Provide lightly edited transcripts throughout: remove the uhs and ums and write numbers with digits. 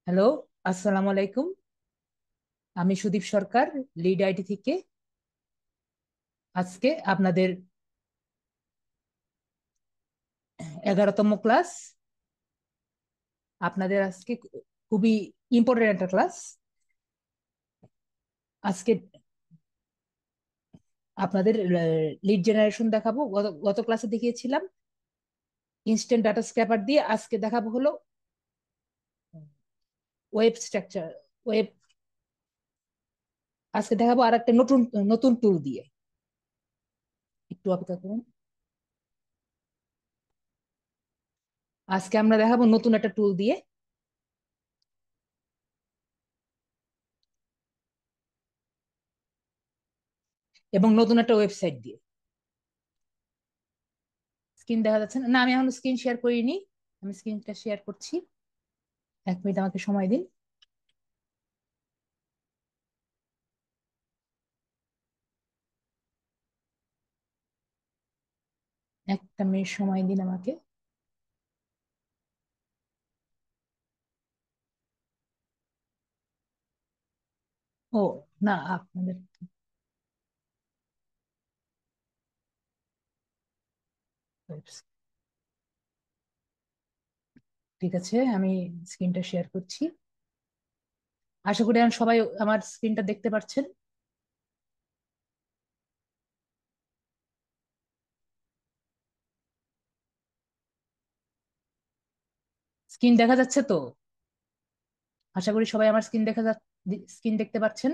Hello, আসসালামু আলাইকুম। আমি সুদীপ সরকার, লিড আইটি থেকে। আজকে আপনাদের 11তম ক্লাস। আপনাদের আজকে খুবই ইম্পর্টেন্ট একটা ক্লাস। আজকে আপনাদের লিড জেনারেশন দেখাবো। গত গত ক্লাসে দেখিয়েছিলাম ইনস্ট্যান্ট ডাটা স্ক্র্যাপার দিয়ে। আজকে দেখাবো হলো ওয়েব স্ট্রাকচার, ওয়েব। আজকে দেখাবো আর একটা নতুন নতুন টুল দিয়ে। একটু অপেক্ষা করুন। আজকে আমরা দেখাবো নতুন একটা টুল দিয়ে এবং নতুন একটা ওয়েবসাইট দিয়ে। স্ক্রিন দেখা যাচ্ছে না? না, আমি এখন স্ক্রিন শেয়ার করিনি। আমি স্ক্রিনটা শেয়ার করছি। 1 মিনিট আমাকে সময় দিন। একটা মিনিট সময় দিন আমাকে। ও, না, আপনাদের website। ঠিক আছে, আমি স্ক্রিনটা শেয়ার করছি। আশা করি এখন সবাই আমার স্ক্রিনটা দেখতে পাচ্ছেন। স্ক্রিন দেখা যাচ্ছে তো? আশা করি সবাই আমার স্ক্রিন দেখতে পাচ্ছেন।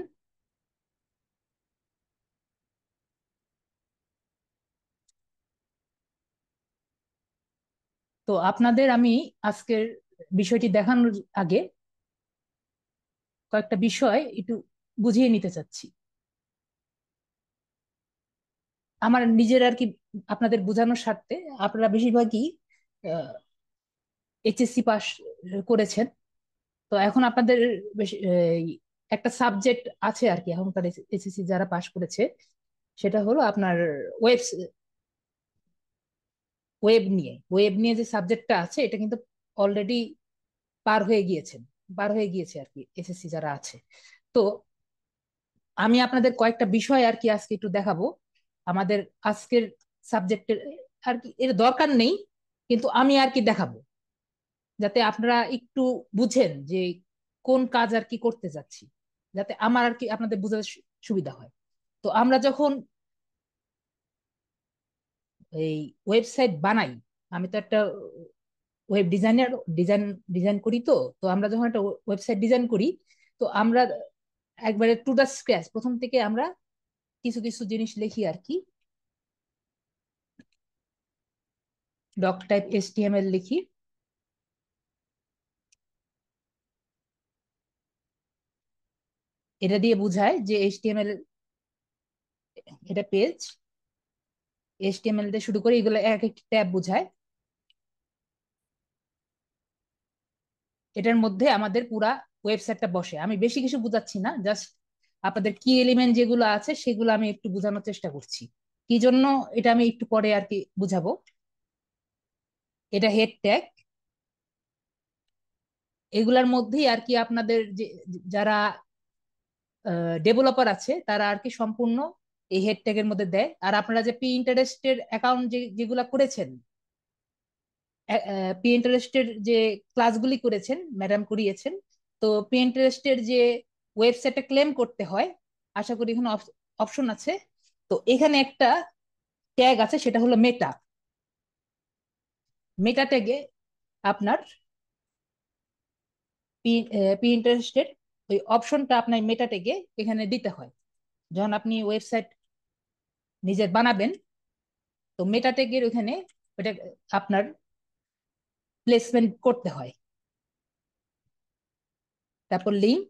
তো আপনাদের আমি আজকের বিষয়টি দেখানোর আগে কয়েকটা বিষয় একটু বুঝিয়ে নিতে চাচ্ছি। আমার নিজের আর কি আপনাদের বোঝানোর স্বার্থে। আপনারা বেশিরভাগই এইচএসসি পাস করেছেন। তো এখন আপনাদের এই একটা সাবজেক্ট আছে আর কি এখনকার এসএসসি যারা পাশ করেছে। সেটা হলো আপনার ওয়েব ওয়েব নিয়ে যে সাবজেক্টটা আছে এটা কিন্তু অলরেডি পার হয়ে গিয়েছেন, পার হয়ে গিয়েছে আর কি এসএসসি যারা আছে। তো আমি আপনাদের কয়েকটা বিষয় আর কি আজকে একটু দেখাবো আমাদের আজকের সাবজেক্টের। আর কি এর দরকার নেই, কিন্তু আমি আর কি দেখাবো যাতে আপনারা একটু বুঝেন যে কোন কাজ আর কি করতে যাচ্ছি, যাতে আমার আর কি আপনাদের বোঝাতে সুবিধা হয়। তো আমরা যখন এই ওয়েবসাইট বানাই, আমি তো একটা ওয়েব ডিজাইনার, ডিজাইন ডিজাইন করি। তো তো আমরা যখন একটা ওয়েবসাইট ডিজাইন করি, তো আমরা একবারে টু দা স্ক্র্যাচ প্রথম থেকে আমরা কিছু কিছু জিনিস লিখি আর কি। ডক টাইপ এইচটিএমএল লিখি। এটা দিয়ে বোঝায় যে এইচটিএমএল, এটা পেজ। এইচটিএমএল দিয়ে শুরু করে এগুলো এক একটি ট্যাব বোঝায়। এটার মধ্যে আমাদের পুরা ওয়েবসাইটটা বসে। আমি বেশি কিছু বোঝাচ্ছি না, জাস্ট আপনাদের কি এলিমেন্ট যেগুলো আছে সেগুলো আমি একটু বোঝানোর চেষ্টা করছি। কি জন্য এটা আমি একটু পরে আর কি বুঝাবো। এটা হেড ট্যাগ। এগুলার মধ্যেই আর কি আপনাদের যে যারা ডেভেলপার আছে তারা আর কি সম্পূর্ণ এই হেড ট্যাগের মধ্যে দেয়। আর আপনারা যে পিন্টারেস্টের অ্যাকাউন্ট যেগুলা করেছেন, পিন্টারেস্টের যে ক্লাসগুলি করেছেন, ম্যাডাম করিয়েছেন। তো পিন্টারেস্টের যে ওয়েবসাইটে ক্লেম করতে হয়, আশা করি এখানে অপশন আছে। তো এখানে একটা ট্যাগ আছে, সেটা হলো মেটা। মেটা ট্যাগে আপনার পিন্টারেস্টের ওই অপশনটা আপনার মেটা ট্যাগে এখানে দিতে হয় যখন আপনি ওয়েবসাইট নিজের বানাবেন। তো মেটা ট্যাগের ওখানে ওটা আপনার প্লেসমেন্ট করতে হয়। তারপর লিঙ্ক,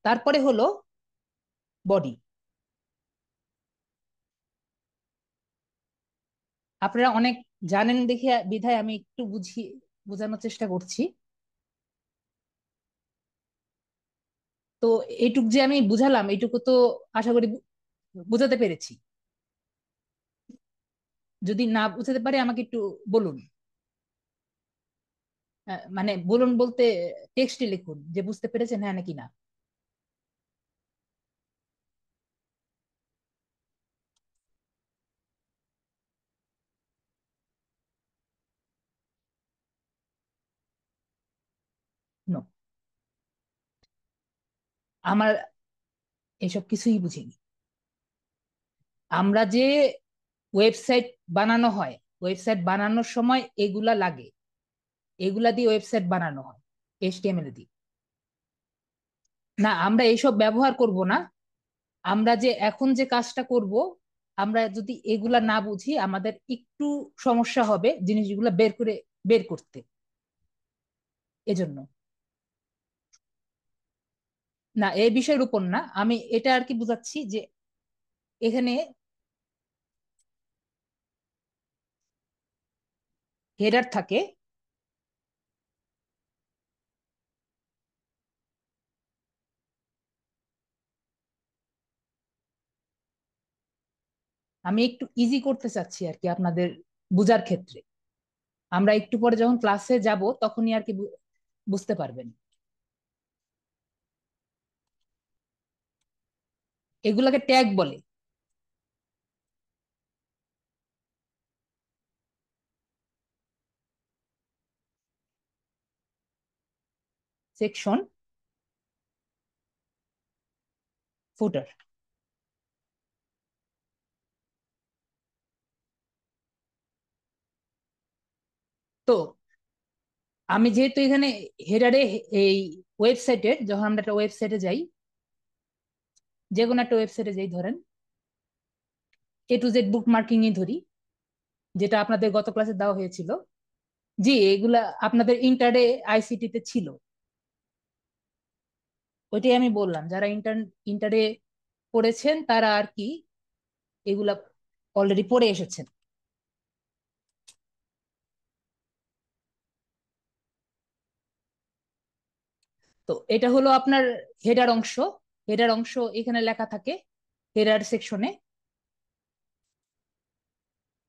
তারপরে হলো বডি। আপনারা অনেক জানেন দেখে বিধায় আমি একটু বোঝানোর চেষ্টা করছি। তো এইটুক যে আমি বুঝালাম, এইটুকু তো আশা করি বুঝাতে পেরেছি। যদি না বুঝাতে পারি আমাকে একটু বলুন। মানে বলুন বলতে টেক্সটে লিখুন যে বুঝতে পেরেছেন হ্যাঁ নাকি না। নো, আমার এসব কিছুই বুঝিনি। আমরা যে ওয়েবসাইট বানানো হয়, ওয়েবসাইট বানানোর সময় এগুলা লাগে, এগুলা দিয়ে ওয়েবসাইট বানানো হয়, এইচটিএমএল দিয়ে। না, আমরা এইসব ব্যবহার করব না। আমরা যে এখন যে কাজটা করব, আমরা যদি এগুলা না বুঝি আমাদের একটু সমস্যা হবে জিনিসগুলো বের করতে। এজন্য না, এই বিষয়ের উপর না, আমি এটা আর কি বুঝাচ্ছি যে এখানে হেডার থাকে। আমি একটু ইজি করতে চাচ্ছি আর কি আপনাদের বুঝার ক্ষেত্রে। আমরা একটু পরে যখন ক্লাসে যাব তখনই আর কি বুঝতে পারবেন। এগুলাকে ট্যাগ বলে। সেকশন, ফুটার। তো আমি যেহেতু এখানে হেডারে, এই ওয়েবসাইটের, যখন আমরা একটা ওয়েবসাইটে যাই, যে কোনো একটা ওয়েবসাইটে যাই, ধরেন A to Z book marking এ ধরি, যেটা আপনাদের গত ক্লাসে দেওয়া হয়েছিল। জি, এগুলা আপনাদের ইন্টারে আইসিটি তে ছিল। ওইটাই আমি বললাম, যারা ইন্টারে পড়েছেন তারা আর কি এগুলা অলরেডি পড়ে এসেছেন। তো এটা হলো আপনার হেডার অংশ। হেডার অংশ এখানে লেখা থাকে, হেডার সেকশনে।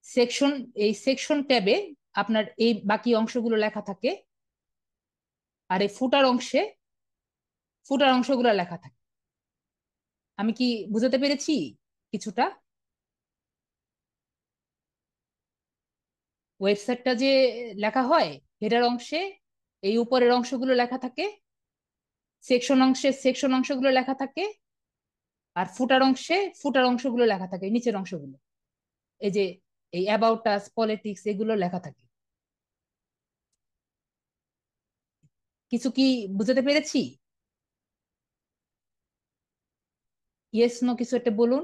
সেকশন, এই সেকশন ট্যাবে আপনার এই বাকি অংশগুলো লেখা থাকে। আর এই ফুটার অংশগুলো লেখা থাকে। আমি কি বুঝাতে পেরেছি কিছুটা? ওয়েবসাইটটা যে লেখা হয়, হেডার অংশে এই উপরের অংশগুলো লেখা থাকে, সেকশন অংশে সেকশন অংশগুলো লেখা থাকে, আর ফুটার অংশে ফুটার অংশগুলো লেখা থাকে, নিচের অংশগুলো। এই যে এই অ্যাবাউট আস, পলিটিক্স, এগুলো লেখা থাকে। কিছু কি বুঝাতে পেরেছি? ইয়েস নো কিছু একটা বলুন।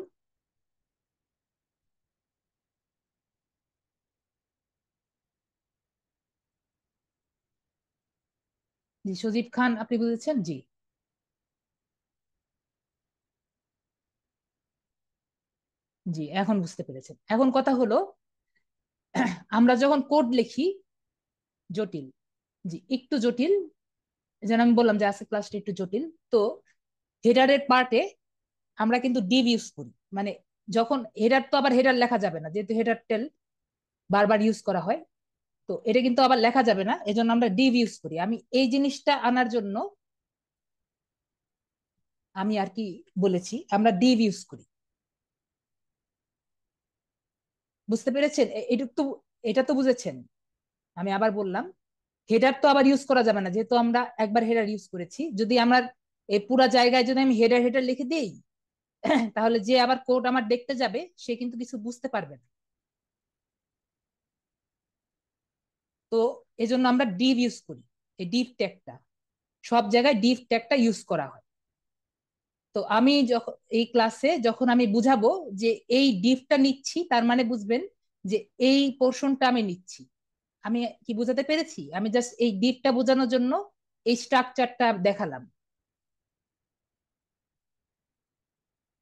জি, সজীব খান, আপনি বুঝেছেন? জি। জি, এখন বুঝতে পেরেছেন। এখন কথা হলো, আমরা যখন কোড লিখি, জটিল, জি একটু জটিল, যেন আমি বললাম যে আজকে ক্লাসটা একটু জটিল। তো হেডারের পার্টে আমরা কিন্তু ডিভ ইউজ করি। মানে যখন হেডার, তো আবার হেডার লেখা যাবে না যেহেতু হেডার টেল বারবার ইউজ করা হয়। তো এটা কিন্তু আবার লেখা যাবে না, এজন্য আমরা ডিভ ইউজ করি। আমি এই জিনিসটা আনার জন্য আমি আর কি বলেছি আমরা ডিভ ইউজ করি। বুঝতে পেরেছেন? এটা তো বুঝেছেন। আমি আবার বললাম, হেডার তো আবার ইউজ করা যাবে না যেহেতু আমরা একবার হেডার ইউজ করেছি। যদি আমরা এই পুরা জায়গায় যদি আমি হেডার হেডার লিখে দিই, তাহলে যে আবার কোড আমার দেখতে যাবে সে কিন্তু কিছু বুঝতে পারবে না। তো এজন্য আমরা ডিভ ইউজ করি, এই ডিভ ট্যাগটা। সব জায়গায় ডিভ ট্যাগটা ইউজ করা হয়। তো আমি যখন এই ক্লাসে যখন আমি বুঝাবো যে এই ডিভটা নিচ্ছি, তার মানে বুঝবেন যে এই পোর্শনটা আমি নিচ্ছি। আমি কি বুঝাতে পেরেছি? আমি জাস্ট এই ডিপটা বোঝানোর জন্য এই স্ট্রাকচারটা দেখালাম।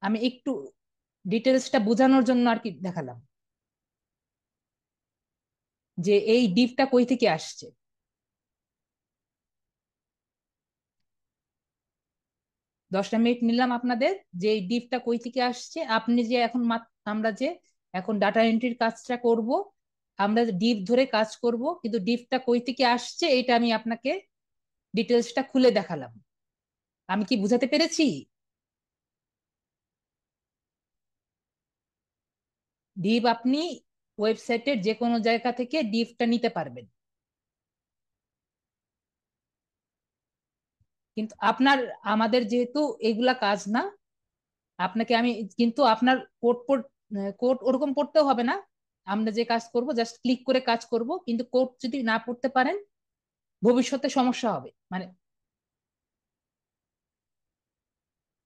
আমি একটু ডিটেলসটা বোঝানোর জন্য আর কি দেখালাম যে এই ডিপটা কই থেকে আসছে। 10টা মিনিট নিলাম আপনাদের, যে এই ডিপটা কই থেকে আসছে। আপনি যে এখন আমরা যে এখন ডাটা এন্ট্রির কাজটা করব, আমরা ডিপ ধরে কাজ করব, কিন্তু ডিপটা কই থেকে আসছে এটা আমি আপনাকে ডিটেলসটা খুলে দেখালাম। আমি কি বুঝাতে পেরেছি? ডিপ আপনি ওয়েবসাইটের যে কোনো জায়গা থেকে ডিপটা নিতে পারবেন, কিন্তু আপনার, আমাদের যেহেতু এগুলা কাজ না, আপনাকে আমি, কিন্তু আপনার কোড কোড ওরকম পড়তেও হবে না। আমরা যে কাজ করব জাস্ট ক্লিক করে কাজ করব, কিন্তু কোড যদি না পড়তে পারেন ভবিষ্যতে সমস্যা হবে, মানে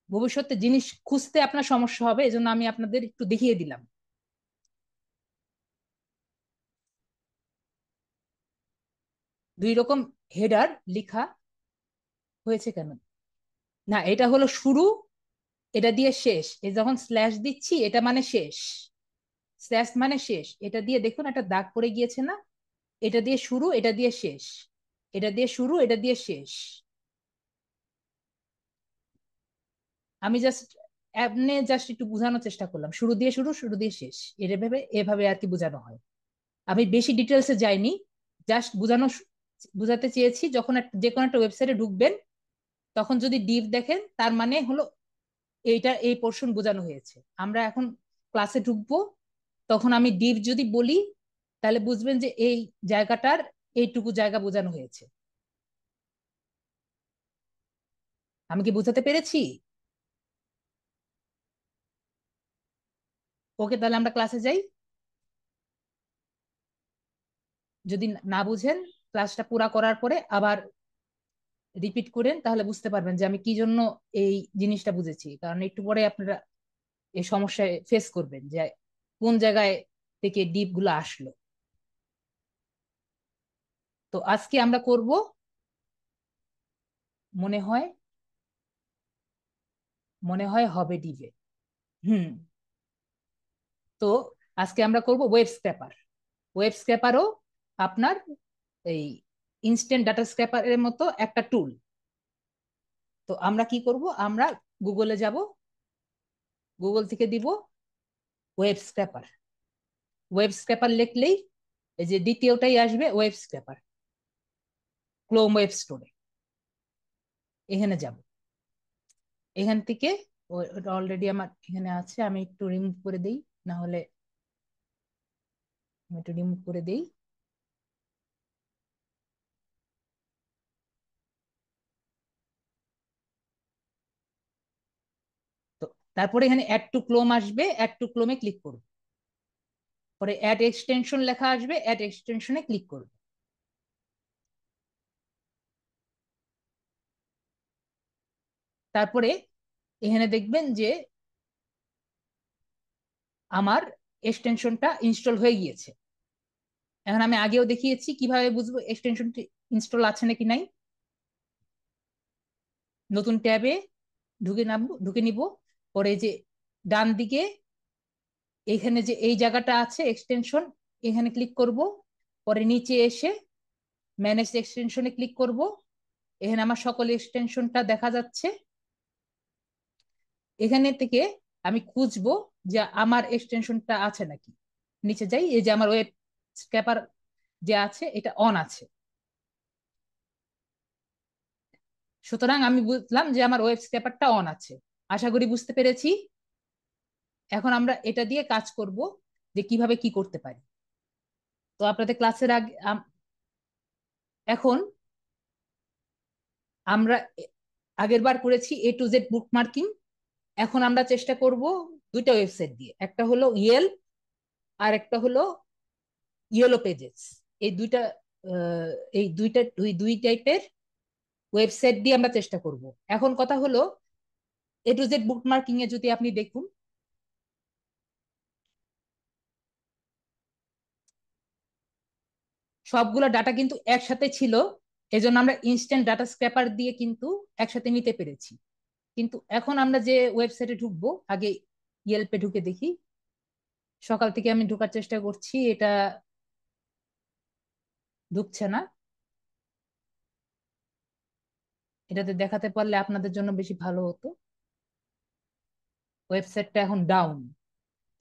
ভবিষ্যতে জিনিস খুঁজতে আপনার সমস্যা হবে, এজন্য আমি আপনাদের একটু দেখিয়ে দিলাম। দুই রকম হেডার লেখা হয়েছে কেন? না, এটা হলো শুরু, এটা দিয়ে শেষ। এই যখন স্ল্যাশ দিচ্ছি এটা মানে শেষ, স্ল্যাশ মানে শেষ। এটা দিয়ে দেখুন একটা দাগ পড়ে গিয়েছে না? এটা দিয়ে শুরু, এটা দিয়ে শেষ, এটা দিয়ে শুরু, এটা দিয়ে শেষ। আমি জাস্ট এমনি জাস্ট একটু বোঝানোর চেষ্টা করলাম, শুরু দিয়ে শুরু, শুরু দিয়ে শেষ, এভাবে এভাবে আর কি বোঝানো হয়। আমি বেশি ডিটেলসে যাইনি, জাস্ট বোঝাতে চেয়েছি যখন যে কোনো একটা ওয়েবসাইটে ঢুকবেন তখন যদি ডিভ দেখেন তার মানে হলো এইটা, এই পোর্শন বোঝানো হয়েছে। আমরা এখন ক্লাসে ঢুকবো, তখন আমি ডিভ যদি বলি তাহলে বুঝবেন যে এই জায়গাটার এইটুকু জায়গা বোঝানো হয়েছে। আমি কি বোঝাতে পেরেছি? ওকে, তাহলে আমরা ক্লাসে যাই। যদি না বুঝেন ক্লাসটা পুরা করার পরে আবার রিপিট করেন, তাহলে বুঝতে পারবেন যে আমি কি জন্য এই জিনিসটা বুঝেছি। কারণ একটু পরে আপনারা এই সমস্যায় ফেস করবেন যে কোন জায়গায় থেকে ডিপ গুলো আসলো। তো আজকে আমরা করব, মনে হয়, মনে হয় হবে ডিভে। হুম। তো আজকে আমরা করব ওয়েব স্ক্র্যাপার। ওয়েব স্ক্র্যাপারও আপনার এই ইনস্ট্যান্ট ডাটা স্ক্র্যাপারের মতো একটা টুল। তো আমরা কি করব, আমরা গুগলে যাব, গুগল থেকে দিব ওয়েব স্ক্র্যাপার। ওয়েব স্ক্র্যাপার লিখলেই এই যে দ্বিতীয়টাই আসবে, ওয়েব স্ক্র্যাপার, ক্রোম ওয়েব স্টোরে। এখানে যাব, এখান থেকে ওটা অলরেডি আমার এখানে আছে, আমি একটু রিমুভ করে দেই, না হলে আমি একটু রিমুভ করে দেই। তো তারপরে এখানে অ্যাড টু ক্লোম আসবে, অ্যাড টু ক্লোমে ক্লিক করব। পরে অ্যাড এক্সটেনশন লেখা আসবে, অ্যাড এক্সটেনশনে ক্লিক করব। তারপরে এখানে দেখবেন যে আমার এক্সটেনশনটা ইনস্টল হয়ে গিয়েছে। এখন আমি আগেও দেখিয়েছি কিভাবে বুঝবো এক্সটেনশনটি ইনস্টল আছে নাকি নাই। নতুন ট্যাবে ঢুকে নিব। পরে যে ডান দিকে এখানে যে এই জায়গাটা আছে এক্সটেনশন, এখানে ক্লিক করব। পরে নিচে এসে ম্যানেজ এক্সটেনশনে ক্লিক করব। এখানে আমার সকল এক্সটেনশনটা দেখা যাচ্ছে। এখানে থেকে আমি খুঁজবো যে আমার এক্সটেনশনটা আছে নাকি। নিচে যাই, এই যে আমার ওয়েব স্ক্র্যাপার যে আছে এটা অন আছে, সুতরাং আমি বুঝলাম যে আমার ওয়েব স্ক্র্যাপারটা অন আছে। আশা করি বুঝতে পেরেছি। এখন আমরা এটা দিয়ে কাজ করব যে কিভাবে কি করতে পারি। তো আপনাদের ক্লাসের আগে এখন আমরা আগের বার করেছি A to Z বুকমার্কিং। এখন আমরা চেষ্টা করব দুইটা ওয়েবসাইট দিয়ে, একটা হলো ইয়েল আর একটা হলো ইয়েলো পেজেস। এই দুইটা আহ, এই দুইটা দুই টাইপের ওয়েবসাইট দিয়ে আমরা চেষ্টা করব। এখন কথা হলো A to Z বুকমার্কিং এ যদি আপনি দেখুন, সবগুলো ডাটা কিন্তু একসাথে ছিল, এজন্য আমরা ইনস্ট্যান্ট ডাটা স্ক্র্যাপার দিয়ে কিন্তু একসাথে নিতে পেরেছি। কিন্তু এখন আমরা যে ওয়েবসাইটে ঢুকবো, আগে ইয়েলপে ঢুকে দেখি। সকাল থেকে আমি ঢোকার চেষ্টা করছি, এটা ঢুকছে না। এটাতে দেখাতে পারলে আপনাদের জন্য বেশি ভালো হতো। ওয়েবসাইটটা এখন ডাউন।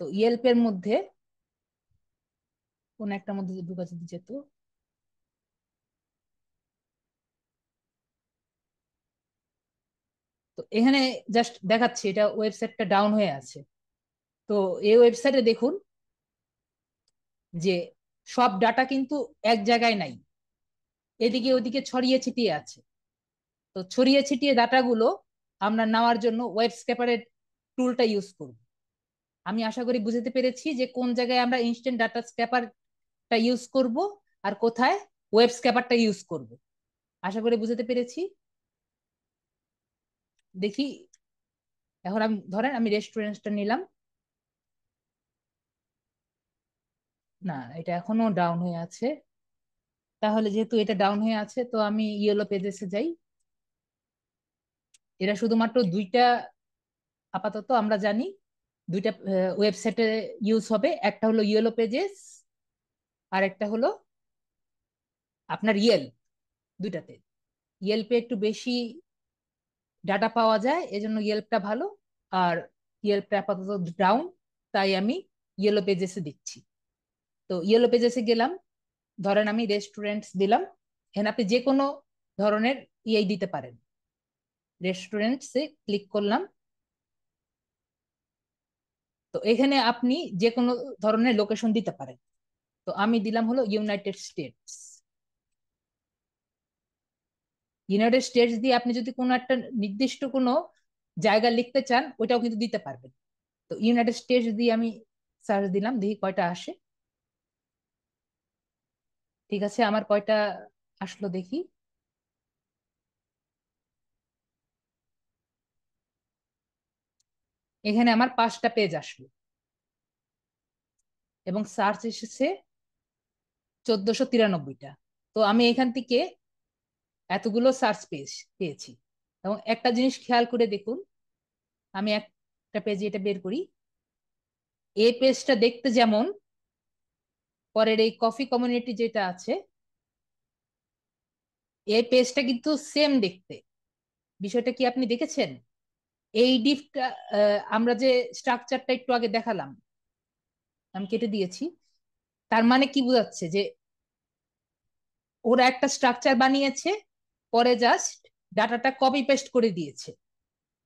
তো ইয়েলপের মধ্যে কোন একটার মধ্যে ঢুকা যদি যেত। তো এখানে জাস্ট দেখাচ্ছি এটা ওয়েবসাইটটা ডাউন হয়ে আছে। তো এই ওয়েবসাইটে দেখুন যে সব ডাটা কিন্তু এক জায়গায় নাই, এদিকে ওদিকে ছড়িয়ে ছিটিয়ে আছে। তো ছড়িয়ে ছিটিয়ে ডাটাগুলো আমরা নেওয়ার জন্য ওয়েব স্ক্র্যাপারের টুলটা ইউজ করব। আমি আশা করি বুঝতে পেরেছি যে কোন জায়গায় আমরা ইনস্ট্যান্ট ডাটা স্ক্র্যাপারটা ইউজ করব আর কোথায় ওয়েব স্ক্র্যাপারটা ইউজ করব। আশা করি বুঝতে পেরেছি। দেখি, এখন আমি ধরেন আমি রেস্টুরেন্টটা নিলাম। না, এটা এখনো ডাউন হয়ে আছে। তাহলে যেহেতু এটা ডাউন হয়ে আছে, তো আমি ইয়েলো পেজেসে যাই। এরা শুধুমাত্র দুইটা, আপাতত আমরা জানি দুইটা ওয়েবসাইটে ইউজ হবে। একটা হলো ইয়েলো পেজেস, আর একটা হলো আপনার দুইটাতে ইয়েলপে একটু বেশি ডাটা পাওয়া যায়, এজন্য ইয়েলপটা ভালো। আর ইয়েলপটা আপাতত ডাউন, তাই আমি ইয়েলো পেজেসে দিচ্ছি। তো ইয়েলো পেজেসে গেলাম, ধরেন আমি রেস্টুরেন্টস দিলাম। এখানে আপনি যে কোনো ধরনের ইয়ে দিতে পারেন। রেস্টুরেন্টসে ক্লিক করলাম। তো এখানে আপনি যে কোনো ধরনের লোকেশন দিতে পারেন। তো আমি দিলাম হলো ইউনাইটেড স্টেটস। ইউনাইটেড স্টেটস দিয়ে আপনি যদি কোনো একটা নির্দিষ্ট কোনো জায়গা লিখতে চান, ওইটাও কিন্তু দিতে পারবেন। তো ইউনাইটেড স্টেটস দিয়ে আমি সার্চ দিলাম, দেখি কয়টা আসে। ঠিক আছে, আমার কয়টা আসলো দেখি। এখানে আমার 5টা পেজ আসলো এবং সার্চ এসেছে 1493টা। তো আমি এখান থেকে এতগুলো সার্চ পেয়েছি। এবং একটা জিনিস খেয়াল করে দেখুন, আমি একটা পেজে এটা বের করি। এই পেজটা দেখতে যেমন, পরের এই কফি কমিউনিটি যেটা আছে, এই পেজটা কিন্তু সেম দেখতে। বিষয়টা কি আপনি দেখেছেন? এই ডিপটা, আমরা যে স্ট্রাকচারটা একটু আগে দেখালাম, আমি কেটে দিয়েছি। তার মানে কি বোঝাচ্ছে যে ওরা একটা স্ট্রাকচার বানিয়েছে, পরে জাস্ট ডাটাটা কপি পেস্ট করে দিয়েছে।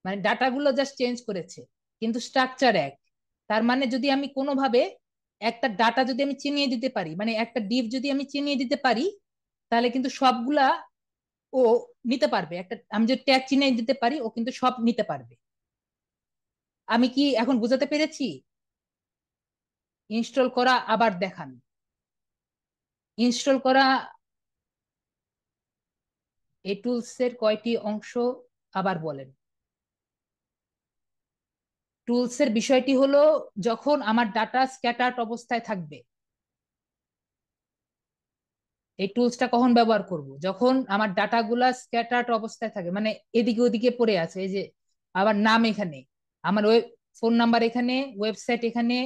মানে ডাটাগুলো জাস্ট চেঞ্জ করেছে, কিন্তু স্ট্রাকচার এক। তার মানে যদি আমি কোনোভাবে একটা ডাটা যদি আমি চিনিয়ে দিতে পারি, মানে একটা ডিপ যদি আমি চিনিয়ে দিতে পারি, তাহলে কিন্তু সবগুলা ও নিতে পারবে। একটা আমি যদি ট্যাগ চিনিয়ে দিতে পারি, ও কিন্তু সব নিতে পারবে। আমি কি এখন বুঝাতে পেরেছি? ইনস্টল করা আবার দেখান। ইনস্টল করা এই টুলস এর কয়টি অংশ আবার বলেন। টুলস এর বিষয়টি হলো, যখন আমার ডাটা স্ক্যাটার্ড অবস্থায় থাকবে। এই টুলসটা কখন ব্যবহার করব? যখন আমার ডাটাগুলা স্ক্যাটার্ড অবস্থায় থাকে, মানে এদিকে ওদিকে পড়ে আছে। এই যে আমার নাম এখানে, আমার ফোন নাম্বার এখানে, ওয়েবসাইট এখানে,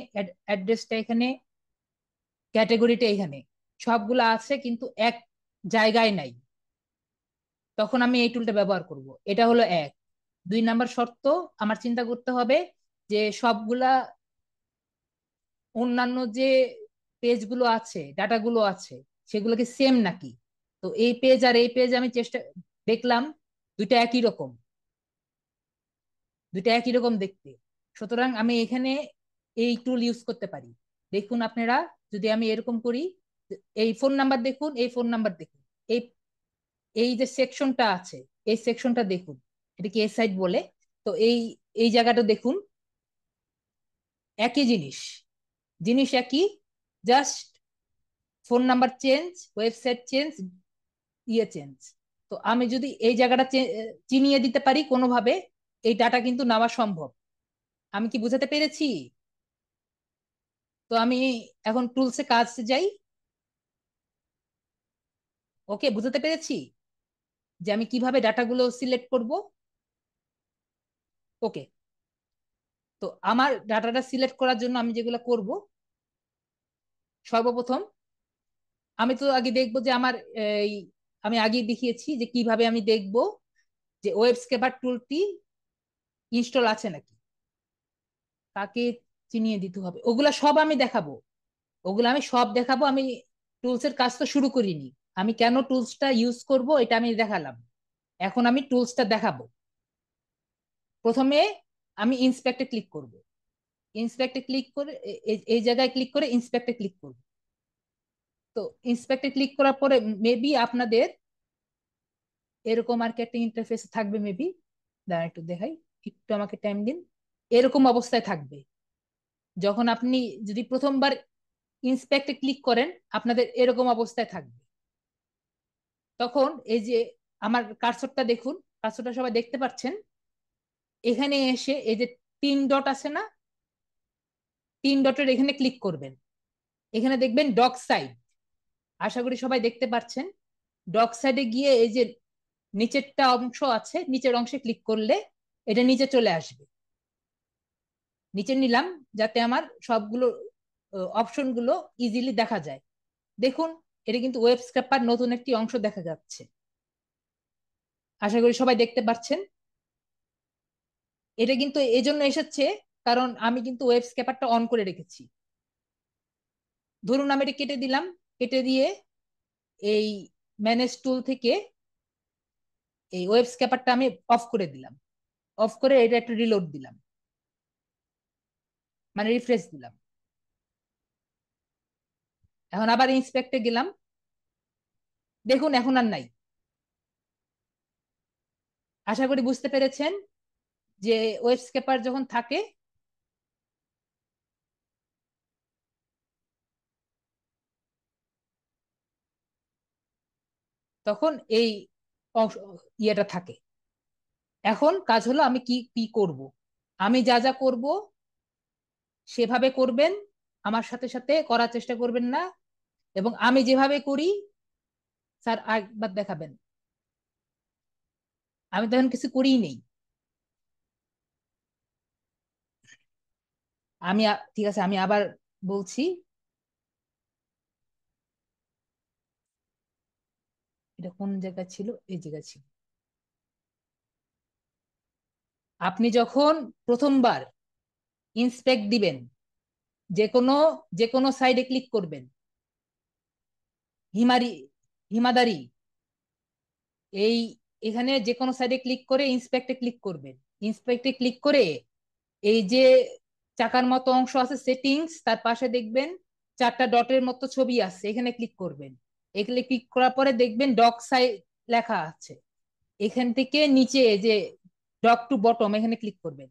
অ্যাড্রেসটা এখানে, ক্যাটেগরিটা এখানে, সবগুলা আছে কিন্তু এক জায়গায় নাই। তখন আমি এই টুলটা ব্যবহার করব। এটা হলো এক। 2 নাম্বার শর্ত, আমার চিন্তা করতে হবে যে সবগুলা অন্যান্য যে পেজগুলো আছে, ডাটাগুলো আছে, সেগুলো কি সেম নাকি। তো এই পেজ আর এই পেজ আমি দেখলাম দুইটা একই রকম, দুইটা একই রকম দেখতে। সুতরাং আমি এখানে এই টুল ইউজ করতে পারি। দেখুন আপনারা, যদি আমি এরকম করি, এই ফোন নাম্বার দেখুন, এই ফোন নাম্বার দেখুন, এই এই যে সেকশনটা আছে, এই সেকশনটা দেখুন, এটাকে এ সাইড বলে। তো এই এই জায়গাটা দেখুন, একই জিনিস, জিনিস একই, just phone number change, website change, ইয়ে চেঞ্জ। তো আমি যদি এই জায়গাটা চিনিয়ে দিতে পারি কোনোভাবে, এই ডাটা কিন্তু নেওয়া সম্ভব। আমি কি বুঝাতে পেরেছি? তো আমি এখন টুলসে কাজে যাই। ওকে, বুঝাতে পেরেছি যে আমি কিভাবে ডাটাগুলো সিলেক্ট করব। ওকে, তো আমার ডাটাটা সিলেক্ট করার জন্য আমি যেগুলো করব, সর্বপ্রথম আমি তো আগে দেখবো যে আমার এই, আমি আগে দেখিয়েছি যে কিভাবে আমি দেখবো যে ওয়েব স্ক্র্যাপার টুলটি ইনস্টল আছে নাকি। তাকে চিনিয়ে দিতে হবে, ওগুলা সব আমি দেখাবো। ওগুলো আমি সব দেখাবো। আমি টুলস এর কাজ তো শুরু করিনি। আমি কেন টুলসটা ইউজ করব এটা আমি দেখালাম। এখন আমি টুলসটা দেখাবো। প্রথমে আমি ইন্সপেক্টে ক্লিক করব। ইন্সপেক্টে ক্লিক করে এই জায়গায় ক্লিক করে ইন্সপেক্টে ক্লিক করব। তো ইন্সপেক্টে ক্লিক করার পরে মেবি আপনাদের এরকম আর কি একটা ইন্টারফেস থাকবে মেবি। দাঁড়া একটু দেখাই, একটু আমাকে টাইম দিন। এরকম অবস্থায় থাকবে। যখন আপনি যদি প্রথমবার ইন্সপেক্টে ক্লিক করেন আপনাদের এরকম অবস্থায় থাকবে। তখন এই যে আমার কার্সরটা দেখুন, কার্সরটা সবাই দেখতে পাচ্ছেন। এখানে এসে এই যে 3 ডট আছে না, 3 ডটের এখানে ক্লিক করবেন। এখানে দেখবেন ডক সাইড, আশা করি সবাই দেখতে পাচ্ছেন। ডক সাইডে গিয়ে এই যে নিচেরটা অংশ আছে, নিচের অংশে ক্লিক করলে এটা নিচে চলে আসবে। নিচে নিলাম যাতে আমার সবগুলো অপশন গুলো ইজিলি দেখা যায়। দেখুন, এটা কিন্তু ওয়েব স্ক্র্যাপার নতুন একটি অংশ দেখা যাচ্ছে। আশা করি সবাই দেখতে পাচ্ছেন। এটা কিন্তু এই জন্য এসেছে কারণ আমি কিন্তু ওয়েব স্ক্র্যাপারটা অন করে রেখেছি। ধরুন আমি এটা কেটে দিলাম, কেটে দিয়ে এই ম্যানেজ টুল থেকে এই ওয়েব স্ক্র্যাপারটা আমি অফ করে দিলাম। অফ করে এটা একটা রিলোড দিলাম, মানে রিফ্রেশ দিলাম। এখন আবার ইন্সপেক্টে গেলাম, দেখুন এখন আর নাই। আশা করি বুঝতে পেরেছেন যে ওয়েব স্ক্র্যাপার যখন থাকে তখন এই অংশ ইয়েটা থাকে। এখন কাজ হলো আমি কি কি করব। আমি যা যা করব সেভাবে করবেন, আমার সাথে সাথে করার চেষ্টা করবেন না। এবং আমি যেভাবে করি স্যার একবার দেখাবেন। আমি তো এখন কিছু করিই নেই। ঠিক আছে, আমি আবার বলছি। এটা কোন জায়গায় ছিল, এই জায়গায় ছিল। আপনি যখন প্রথমবার ইন্সপেক্ট দিবেন, যে কোনো যে কোনো সাইডে ক্লিক করবেন। হিমারি হিমাদারি এই এখানে যে কোনো সাইডে ক্লিক করে ইন্সপেক্টে ক্লিক করবেন। ইন্সপেক্টে ক্লিক করে এই যে চাকার মতো অংশ আছে সেটিংস, তার পাশে দেখবেন 4টা ডটের মতো ছবি আছে, এখানে ক্লিক করবেন। এখানে ক্লিক করার পরে দেখবেন ডক সাইড লেখা আছে। এখান থেকে নিচে যে ডক টু বটম এখানে ক্লিক করবেন।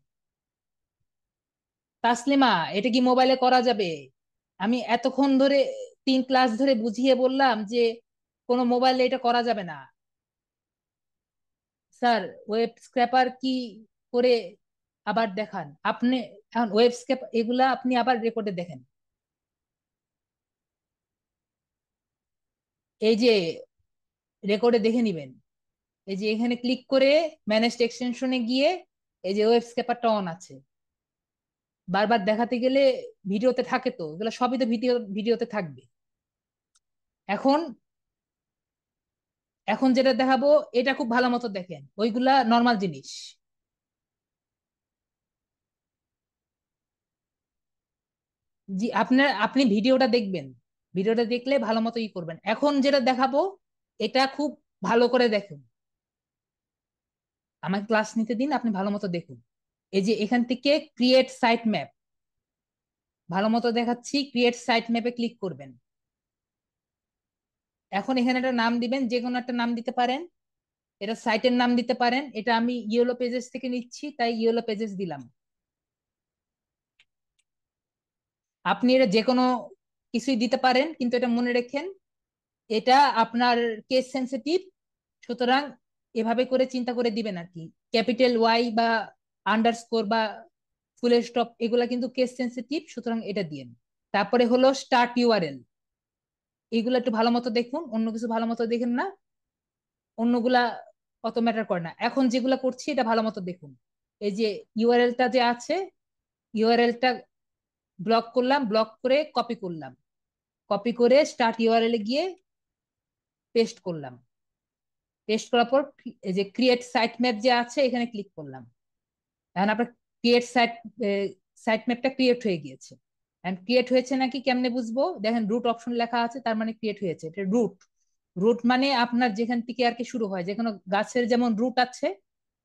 তাসলিমা, এটা কি মোবাইলে করা যাবে? আমি এতক্ষণ ধরে 3 ক্লাস ধরে বুঝিয়ে বললাম যে কোনো মোবাইলে এটা করা যাবে না। স্যার, ওয়েব স্ক্র্যাপার কি করে আবার দেখান আপনি। এখন ওয়েব স্ক্র্যাপ এগুলা আপনি আবার রেকর্ডে দেখেন। এই যে রেকর্ডে দেখে নিবেন। এই যে এখানে ক্লিক করে ম্যানেজ এক্সটেনশনে গিয়ে এই যে ওয়েব স্ক্র্যাপারটা অন আছে। বারবার দেখাতে গেলে ভিডিওতে থাকে, তো এগুলো সবই তো ভিডিওতে থাকবে। এখন এখন যেটা দেখাবো এটা খুব ভালো মতো দেখেন, ওইগুলা নর্মাল জিনিস। জি, আপনি ভিডিওটা দেখবেন। ভিডিওটা দেখলে ভালো মতো ই করবেন। এখন যেটা দেখাবো এটা খুব ভালো করে দেখুন। আমাকে ক্লাস নিতে দিন, আপনি ভালো মতো দেখুন। এই যে এখান থেকে ক্রিয়েট সাইট ম্যাপ, ভালো মতো দেখাচ্ছি। ক্রিয়েট সাইট ম্যাপে ক্লিক করবেন। এখন এখানে একটা নাম দিবেন, যে কোনো একটা নাম দিতে পারেন। এটা সাইটের নাম দিতে পারেন। এটা আমি ইয়েলো পেজেস থেকে নিচ্ছি, তাই ইয়েলো পেজেস দিলাম। আপনি এটা যে কোনো কিছুই দিতে পারেন, কিন্তু এটা মনে রাখেন এটা আপনার কেস সেন্সিটিভ। সুতরাং এভাবে করে চিন্তা করে দিবেন আর কি। ক্যাপিটাল ওয়াই বা আন্ডারস্কোর বা ফুল স্টপ এগুলা কিন্তু কেস সেন্সিটিভ, সুতরাং এটা দিয়েন। তারপরে হলো স্টার্ট ইউআরএল, এগুলো একটু ভালো মতো দেখুন, অন্য কিছু ভালো মতো দেখেন না। অন্যগুলা অত ম্যাটার করে না, এখন যেগুলা করছি এটা ভালো মতো দেখুন। এই যে ইউআরএলটা যে আছে, ইউআরএলটা ব্লক করলাম, ব্লক করে কপি করলাম। কপি করে স্টার্ট ইউআরএল এ গিয়ে পেস্ট করলাম। পেস্ট করার পর এই যে ক্রিয়েট সাইট ম্যাপ যে আছে এখানে ক্লিক করলাম। এখন আপনার ক্রিয়েট সাইট ম্যাপটা ক্রিয়েট হয়ে গিয়েছে। এন্ড ক্রিয়েট হয়েছে নাকি কেমনে বুঝবো? দেখেন রুট অপশন লেখা আছে, তার মানে ক্রিয়েট হয়েছে। এটা রুট, রুট মানে আপনার যেখান থেকে আর কি শুরু হয়, যে কোনো গাছের যেমন রুট আছে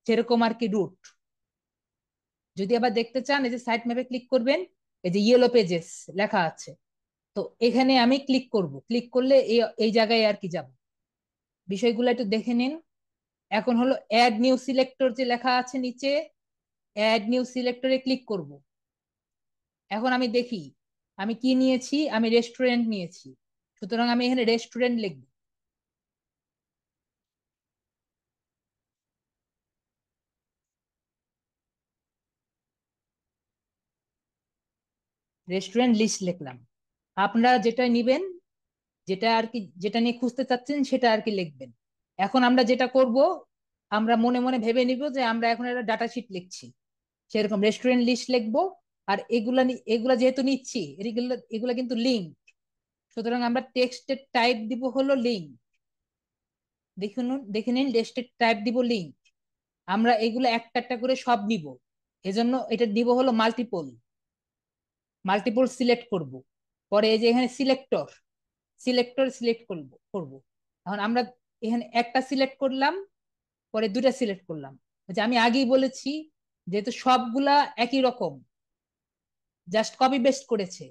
সেরকম আর কি রুট। যদি আবার দেখতে চান, এই যে সাইট ম্যাপে ক্লিক করবেন, এই যে ইয়েলো পেজেস লেখা আছে, তো এখানে আমি ক্লিক করব। ক্লিক করলে এই এই জায়গায় আর কি যাব। বিষয়গুলো একটু দেখে নিন। এখন হলো অ্যাড নিউ সিলেক্টর যে লেখা আছে নিচে, অ্যাড নিউ সিলেক্টরে ক্লিক করব। এখন আমি দেখি আমি কি নিয়েছি, আমি রেস্টুরেন্ট নিয়েছি, সুতরাং আমি এখানে রেস্টুরেন্ট লিখব। রেস্টুরেন্ট লিস্ট লিখলাম। আপনারা যেটা নিবেন, যেটা আর কি, যেটা নিয়ে খুঁজতে চাচ্ছেন সেটা আর কি লিখবেন। এখন আমরা যেটা করব, আমরা মনে মনে ভেবে নিব যে আমরা এখন একটা ডাটা শিট লিখছি, সেরকম রেস্টুরেন্ট লিস্ট লিখবো। আর এগুলা এগুলা যেহেতু নিচ্ছি, এগুলা এগুলা কিন্তু লিঙ্ক, সুতরাং আমরা টেক্সটের টাইপ দিব হলো লিঙ্ক। দেখুন, দেখে নিন, টেক্সটের টাইপ দিব লিঙ্ক। আমরা এগুলো একটা একটা করে সব নিব, এজন্য এটা দিব হলো মাল্টিপল। মাল্টিপল সিলেক্ট করব। পরে এই যে এখানে সিলেক্টর, সিলেক্টর সিলেক্ট করব। এখন আমরা এখানে একটা সিলেক্ট করলাম, পরে দুটা সিলেক্ট করলাম। যে আমি আগেই বলেছি, যেহেতু সবগুলা একই রকম, জাস্ট কপি পেস্ট করেছে,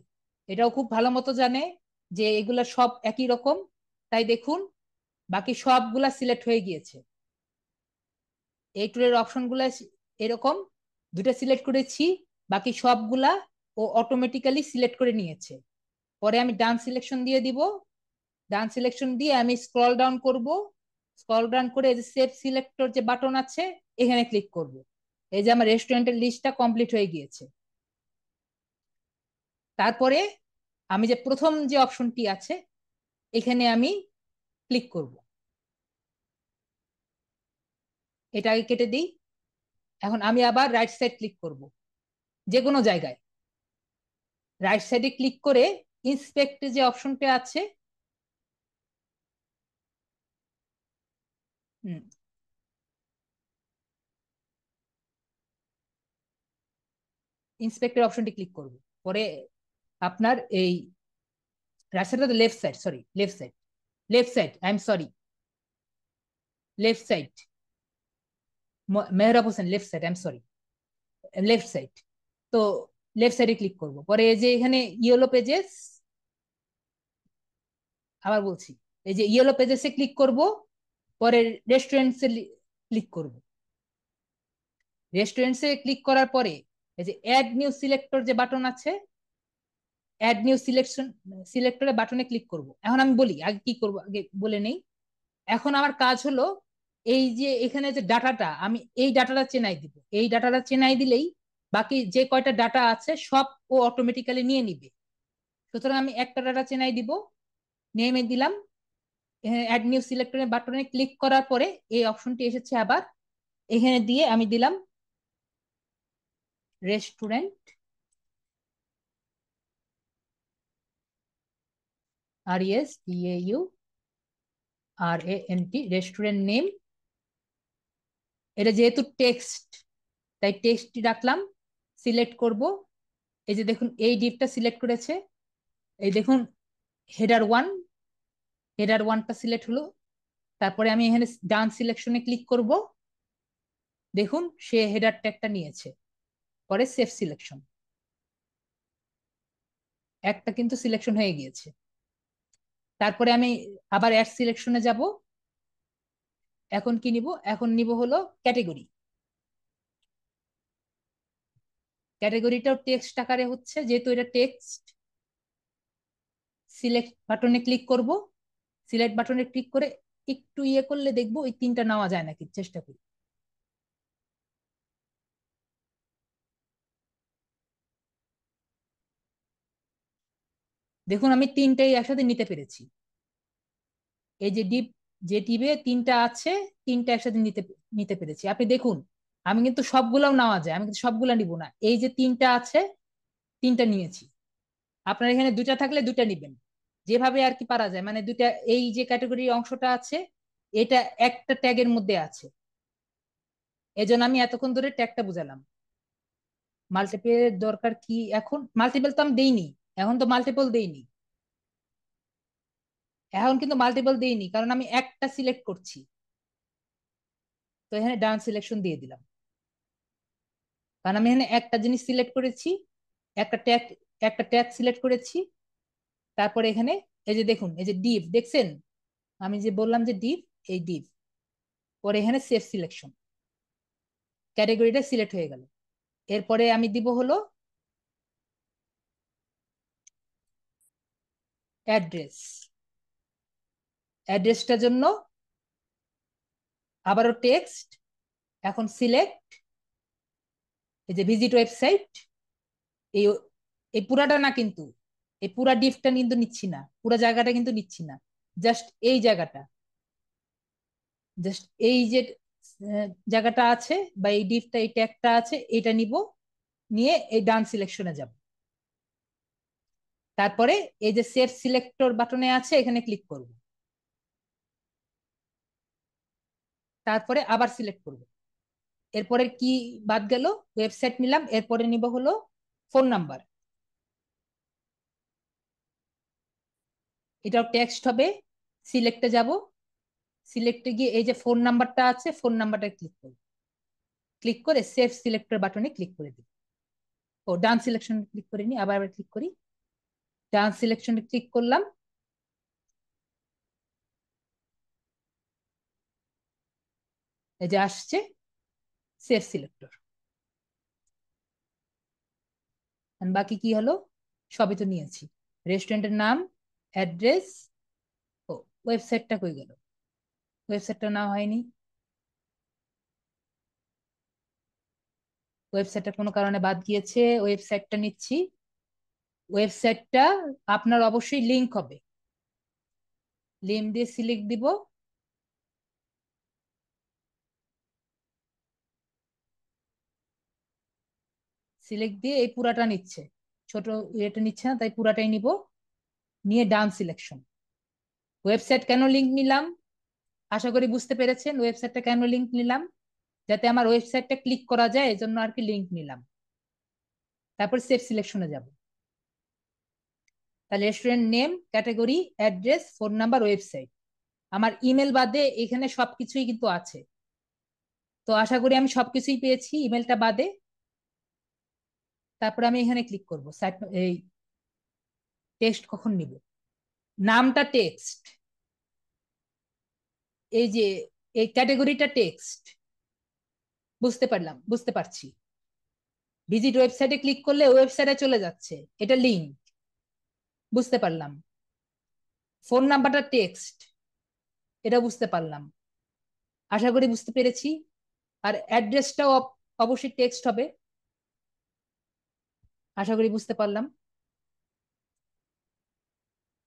এটাও খুব ভালো মতো জানে যে এগুলা সব একই রকম। তাই দেখুন বাকি সবগুলা সিলেক্ট হয়ে গিয়েছে। এই টুলের অপশন গুলা এরকম, দুটা সিলেক্ট করেছি, বাকি সবগুলা ও অটোমেটিক্যালি সিলেক্ট করে নিয়েছে। পরে আমি ডান সিলেকশন দিয়ে দিব। ডান সিলেকশন দিয়ে আমি স্ক্রল ডাউন করব। স্ক্রল ডাউন করে এই যে সেভ সিলেক্টর যে বাটন আছে, এখানে ক্লিক করব। এই যে আমার রেস্টুরেন্টের লিস্টটা কমপ্লিট হয়ে গিয়েছে। তারপরে আমি যে প্রথম যে অপশনটি আছে, এখানে আমি ক্লিক করব। এটা আগে কেটে দিই। এখন আমি আবার রাইট সাইড ক্লিক করব, যে কোনো জায়গায় রাইট সাইডে ক্লিক করে ইন্সপেক্ট যে অপশনটা আছে, ইন্সপেক্টর অপশনটি ক্লিক করব। পরে আপনার এই right side, left side, sorry left side, left side, I am sorry, left side, Mehrab Hossain, left side, I am sorry, left side. তো লেফট সাইডে ক্লিক করব। পরে এই যে এখানে ইয়েলো পেজেস, আবার বলছি, এই যে ইয়েলো পেজেসে ক্লিক করব। পরে রেস্টুরেন্টসে ক্লিক করব। রেস্টুরেন্টসে ক্লিক করার পরে এই যে অ্যাড নিউ সিলেক্টর যে বাটন আছে, অ্যাড নিউ সিলেকশন সিলেক্টরের বাটনে ক্লিক করব। এখন আমি বলি আগে কি করব, আগে বলে নেই। এখন আমার কাজ হলো, এই যে এখানে যে ডাটাটা, আমি এই ডাটাটা চেনাই দিব। এই ডাটাটা চেনাই দিলেই বাকি যে কয়টা ডাটা আছে সব ও অটোমেটিক্যালি নিয়ে নিবে। সুতরাং আমি একটা ডাটা চেনাই দিব, নেমে দিলাম। অ্যাড নিউ সিলেক্টরের বাটনে ক্লিক করার পরে এই অপশনটি এসেছে আবার, এখানে দিয়ে আমি দিলাম রেস্টুরেন্ট, RESTAURANT, রেস্টুরেন্ট নেম। এটা যেহেতু টেক্সট, তাই টেক্সটটি রাখলাম। সিলেক্ট করব। এই যে দেখুন এই ডিপটা সিলেক্ট করেছে। এই দেখুন হেডার 1, হেডার 1টা সিলেক্ট হলো। তারপরে আমি এখানে ডান সিলেকশনে ক্লিক করব। দেখুন সে হেডার ট্যাগটা নিয়েছে। পরে সেভ সিলেকশন, একটা কিন্তু সিলেকশন হয়ে গিয়েছে। তারপরে আমি আবার অ্যাড সিলেকশনে যাব। এখন কি নিব? এখন নিব হলো ক্যাটেগরি। ক্যাটেগরিটাও টেক্সট আকারে হচ্ছে, যেহেতু এটা টেক্সট। সিলেক্ট বাটনে ক্লিক করব। সিলেক্ট বাটনে ক্লিক করে একটু ইয়ে করলে দেখবো ওই তিনটা নেওয়া যায় নাকি, চেষ্টা করি। দেখুন আমি তিনটাই একসাথে নিতে পেরেছি। এই যে ডিপ, যে টিপে তিনটা আছে, তিনটা একসাথে নিতে নিতে পেরেছি। আপনি দেখুন আমি কিন্তু সবগুলাও নেওয়া যায়, আমি কিন্তু সবগুলা নিব না। এই যে তিনটা আছে, তিনটা নিয়েছি। আপনার এখানে দুইটা থাকলে দুইটা নিবেন, যেভাবে আর কি পারা যায়। মানে দুইটা, এই যে ক্যাটাগরির অংশটা আছে, এটা একটা ট্যাগের মধ্যে আছে, এজন্য আমি এতক্ষণ ধরে ট্যাগটা বুঝালাম। মাল্টিপলের দরকার কি এখন? মাল্টিপল তো আমি দেইনি, এখন তো মাল্টিপল দেইনি, এখন কিন্তু মাল্টিপল দেইনি, কারণ আমি একটা সিলেক্ট করছি। তো এখানে ডান সিলেকশন দিয়ে দিলাম, কারণ আমি এখানে একটা জিনিস সিলেক্ট করেছি, একটা ট্যাগ, একটা ট্যাগ সিলেক্ট করেছি। তারপরে এখানে এই যে দেখুন, এই যে ডিভ দেখছেন, আমি যে বললাম যে ডিভ, এই ডিভ, পরে এখানে সেভ সিলেকশন, ক্যাটাগরিটা সিলেক্ট হয়ে গেল। এরপরে আমি দিব হলো অ্যাড্রেস, অ্যাড্রেসটার জন্য আবারও টেক্সট, এখন সিলেক্ট, এই যে ভিজিট ওয়েবসাইট, এই এই পুরাটা না কিন্তু, এই পুরা ডিপটা কিন্তু নিচ্ছি না, পুরা জায়গাটা কিন্তু নিচ্ছি না, জাস্ট এই জায়গাটা, জাস্ট এই যে জায়গাটা আছে বা এই ডিপটা, এই ট্যাগটা আছে, এটা নিব, নিয়ে এই ডান সিলেকশনে যাব। তারপরে এই যে সেভ সিলেক্টর বাটনে আছে, এখানে ক্লিক করব, তারপরে আবার সিলেক্ট করব। এরপরে কি বাদ গেল? ওয়েবসাইট নিলাম, এরপরে নিব হলো ফোন নাম্বার, এটাও টেক্সট হবে। সিলেক্টে যাব, সিলেক্টে গিয়ে এই যে ফোন নাম্বারটা আছে, ফোন নাম্বারটা ক্লিক করব, ক্লিক করে সেভ সিলেক্টর বাটনে ক্লিক করে দিই। ও ডান সিলেকশন ক্লিক করে নি, আবার আবার ক্লিক করি, ডান সিলেকশনে ক্লিক করলাম, এই যে আসছে সেভ সিলেক্টর। বাকি কি হলো? সবই তো নিয়েছি, রেস্টুরেন্টের নাম, অ্যাড্রেস, ও ওয়েবসাইটটা কই গেল? ওয়েবসাইটটা না হয়নি, ওয়েবসাইটটা কোনো কারণে বাদ গিয়েছে, ওয়েবসাইটটা নিচ্ছি। ওয়েবসাইটটা আপনার অবশ্যই লিংক হবে, লিংক দিয়ে সিলেক্ট দিব, সিলেক্ট দিয়ে এই পুরাটা নিচ্ছে, ছোট এটা নিচ্ছে না, তাই পুরাটাই নিব, নিয়ে ডান সিলেকশন। ওয়েবসাইট কেন লিংক নিলাম? আশা করি বুঝতে পেরেছেন ওয়েবসাইটটা কেন লিংক নিলাম, যাতে আমার ওয়েবসাইটটা ক্লিক করা যায়, এই জন্য আর কি লিংক নিলাম। তারপর সেভ সিলেকশনে যাব, তাহলে restaurant name, category, address, phone number, website, আমার ইমেল বাদে এখানে সবকিছুই কিন্তু আছে। তো আশা করি আমি সবকিছুই পেয়েছি ইমেলটা বাদে। তারপর আমি এখানে ক্লিক করব, এই টেক্সট কখন নিব, নামটা টেক্সট, এই যে এই ক্যাটাগরিটা টেক্সট, বুঝতে পারলাম, বুঝতে পারছি। ভিজিট ওয়েবসাইটে ক্লিক করলে ওয়েবসাইটে চলে যাচ্ছে, এটা লিঙ্ক, বুঝতে পারলাম। ফোন নাম্বারটা টেক্সট, এটা বুঝতে পারলাম, আশা করি বুঝতে পেরেছি। আর অ্যাড্রেসটাও অবশ্যই টেক্সট হবে, আশা করি বুঝতে পারলাম।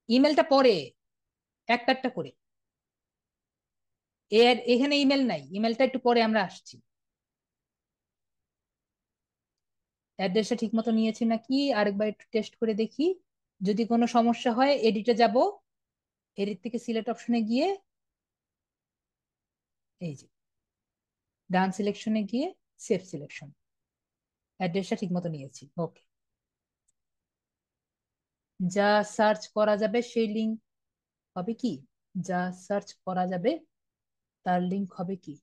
ইমেলটা পরে, একটা একটা করে, এর এখানে ইমেল নাই, ইমেলটা একটু পরে আমরা আসছি। অ্যাড্রেসটা ঠিক মতো নিয়েছি নাকি আরেকবার একটু টেস্ট করে দেখি, যদি কোনো সমস্যা হয় এডিটে যাব, এডিট থেকে সিলেক্ট অপশনে গিয়ে এই যে ডান সিলেকশনে গিয়ে সেভ সিলেকশন, অ্যাড্রেসটা ঠিক মতো নিয়েছি, ওকে। যা সার্চ করা যাবে সেই লিঙ্ক হবে কি? যা সার্চ করা যাবে তার লিঙ্ক হবে কি?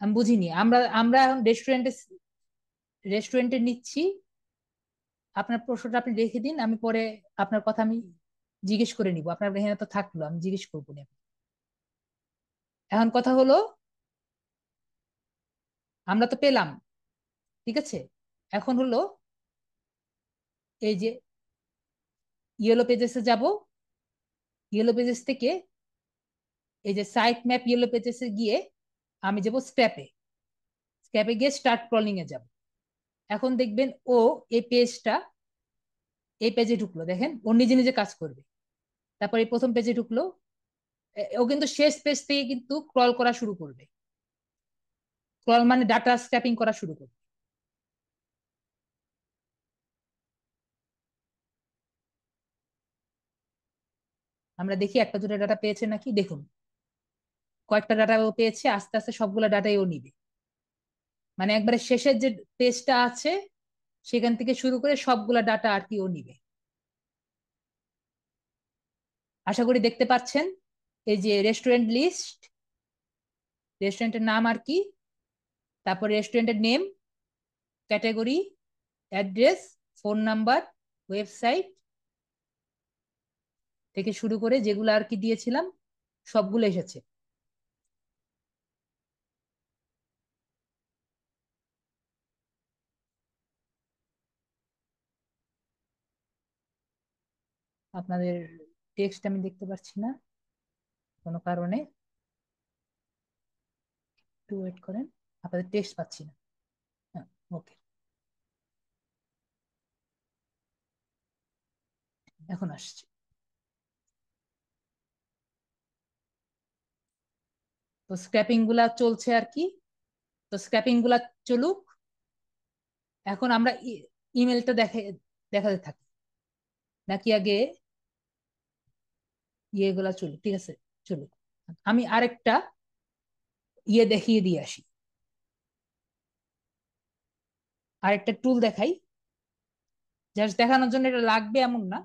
আমি বুঝিনি, আমরা আমরা এখন রেস্টুরেন্টে, রেস্টুরেন্টে নিচ্ছি। আপনার প্রশ্নটা আপনি রেখে দিন, আমি পরে আপনার কথা আমি জিজ্ঞেস করে নিব, আপনার এখানে তো থাকলো, আমি জিজ্ঞেস করবো না। এখন কথা হলো, আমরা তো পেলাম, ঠিক আছে, এখন হলো এই যে ইয়েলো পেজেসে যাব, ইয়েলো পেজেস থেকে এই যে সাইট ম্যাপ ইয়েলো পেজেসে গিয়ে আমি যাব স্ক্র্যাপে, স্ক্র্যাপে গিয়ে স্টার্ট ক্রলিং এ যাব। এখন দেখবেন ও এই পেজটা, এই পেজে ঢুকলো, দেখেন ও নিজে নিজে কাজ করবে। তারপর এই প্রথম পেজে ঢুকলো, ও কিন্তু শেষ পেজ থেকে কিন্তু ক্রল করা শুরু করবে, ক্রল মানে ডাটা স্ক্র্যাপিং করা শুরু করবে। আমরা দেখি একটা দুটো ডাটা পেয়েছে নাকি, দেখুন কয়েকটা ডাটা ও পেয়েছে, আস্তে আস্তে সবগুলো ডাটাই ও নিবে, মানে একবারে শেষের যে পেজটা আছে সেখান থেকে শুরু করে সবগুলা ডাটা আর কি ও নিবে। আশা করি দেখতে পাচ্ছেন। এই যে রেস্টুরেন্ট লিস্ট, রেস্টুরেন্টের নাম আর কি, তারপর রেস্টুরেন্টের name, category, address, phone number, website থেকে শুরু করে যেগুলো আর কি দিয়েছিলাম সবগুলো এসেছে। আপনাদের টেক্সট আমি দেখতে পাচ্ছি না কোনো কারণে, একটু ওয়েট করেন। আপনাদের টেক্সট পাচ্ছি না। হ্যাঁ, ওকে, এখন আসছে। তো স্ক্র্যাপিং গুলা চলছে আর কি। তো স্ক্র্যাপিং গুলা চলুক। এখন আমরা ইমেলটা দেখাতে থাকি, নাকি আগে ইয়েগুলা চলুক? ঠিক আছে, চলুক। আমি আরেকটা দেখিয়ে দিয়ে আসি, আরেকটা টুল দেখাই। জাস্ট দেখানোর জন্য, এটা লাগবে এমন না,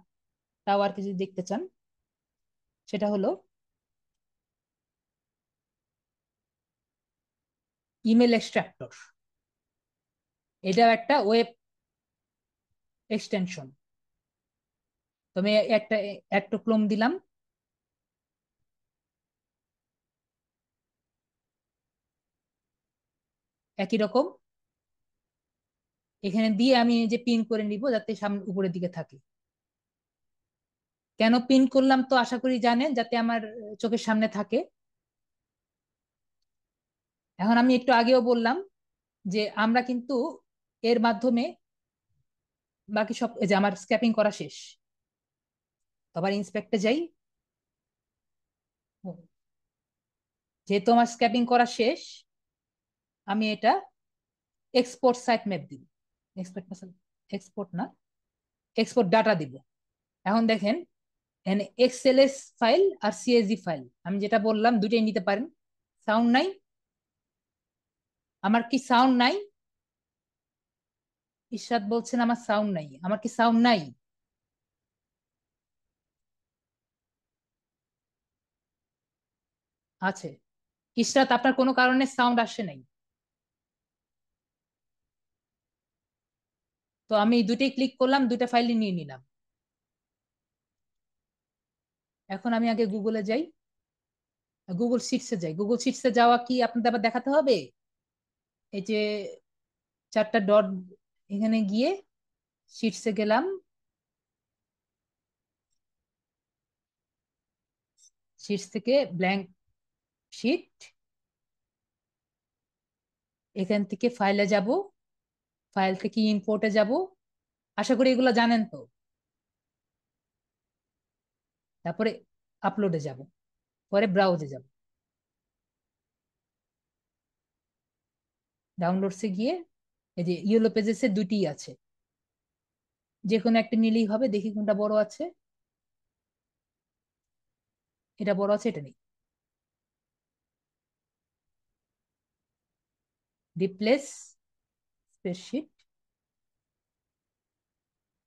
তাও আর কিছু দেখতে চান, সেটা হলো ইমেল এক্সট্রাক্টর। এটাও একটা ওয়েব এক্সটেনশন। তো আমি একটা ক্লোম দিলাম, একই রকম এখানে দিয়ে আমি যে পিন করে নিব যাতে সামনে উপরের দিকে থাকে। কেন পিন করলাম তো আশা করি জানেন, যাতে আমার চোখের সামনে থাকে। এখন আমি একটু আগেও বললাম যে আমরা কিন্তু এর মাধ্যমে বাকি সব, এই যে আমার স্ক্যাপিং করা শেষ। তো আবার ইন্সপেক্টে যাই। যেহেতু আমার স্ক্যাপিং করা শেষ, আমি এটা এক্সপোর্ট সাইট ম্যাপ দিব। এক্সপোর্ট, এক্সপোর্ট না, এক্সপোর্ট ডাটা দিব। এখন দেখেন এখানে এক্সএলএস ফাইল আর সিএসভি ফাইল, আমি যেটা বললাম দুইটাই নিতে পারেন। সাউন্ড নাই? আমার কি সাউন্ড নাই? ইশরাত বলছেন আমার সাউন্ড নাই, আমার কি সাউন্ড নাই? আছে। ইশরাত, আপনার কোনো কারণে সাউন্ড আসে নাই? তো আমি দুইটাই ক্লিক করলাম, দুইটা ফাইলই নিয়ে নিলাম। এখন আমি আগে গুগলে যাই, গুগল শিটসে যাই। গুগল শিটসে যাওয়া কি আপনাদের আবার দেখাতে হবে? এই যে চারটা ডট, এখানে গিয়ে শিটসে গেলাম। শিটস থেকে ব্ল্যাঙ্ক শিট, এখান থেকে ফাইলে যাব, ফাইল থেকে ইম্পোর্টে যাব। আশা করি এগুলো জানেন তো। তারপরে আপলোডে যাব, পরে ব্রাউজে যাব। ডাউনলোডসে গিয়ে এই যে ইয়েলো পেজেসে দুটি আছে, যে কোনো একটা নিলেই হবে। দেখি কোনটা বড় আছে। এটা বড় আছে, এটা নেই। রিপ্লেস স্প্রেডশিট,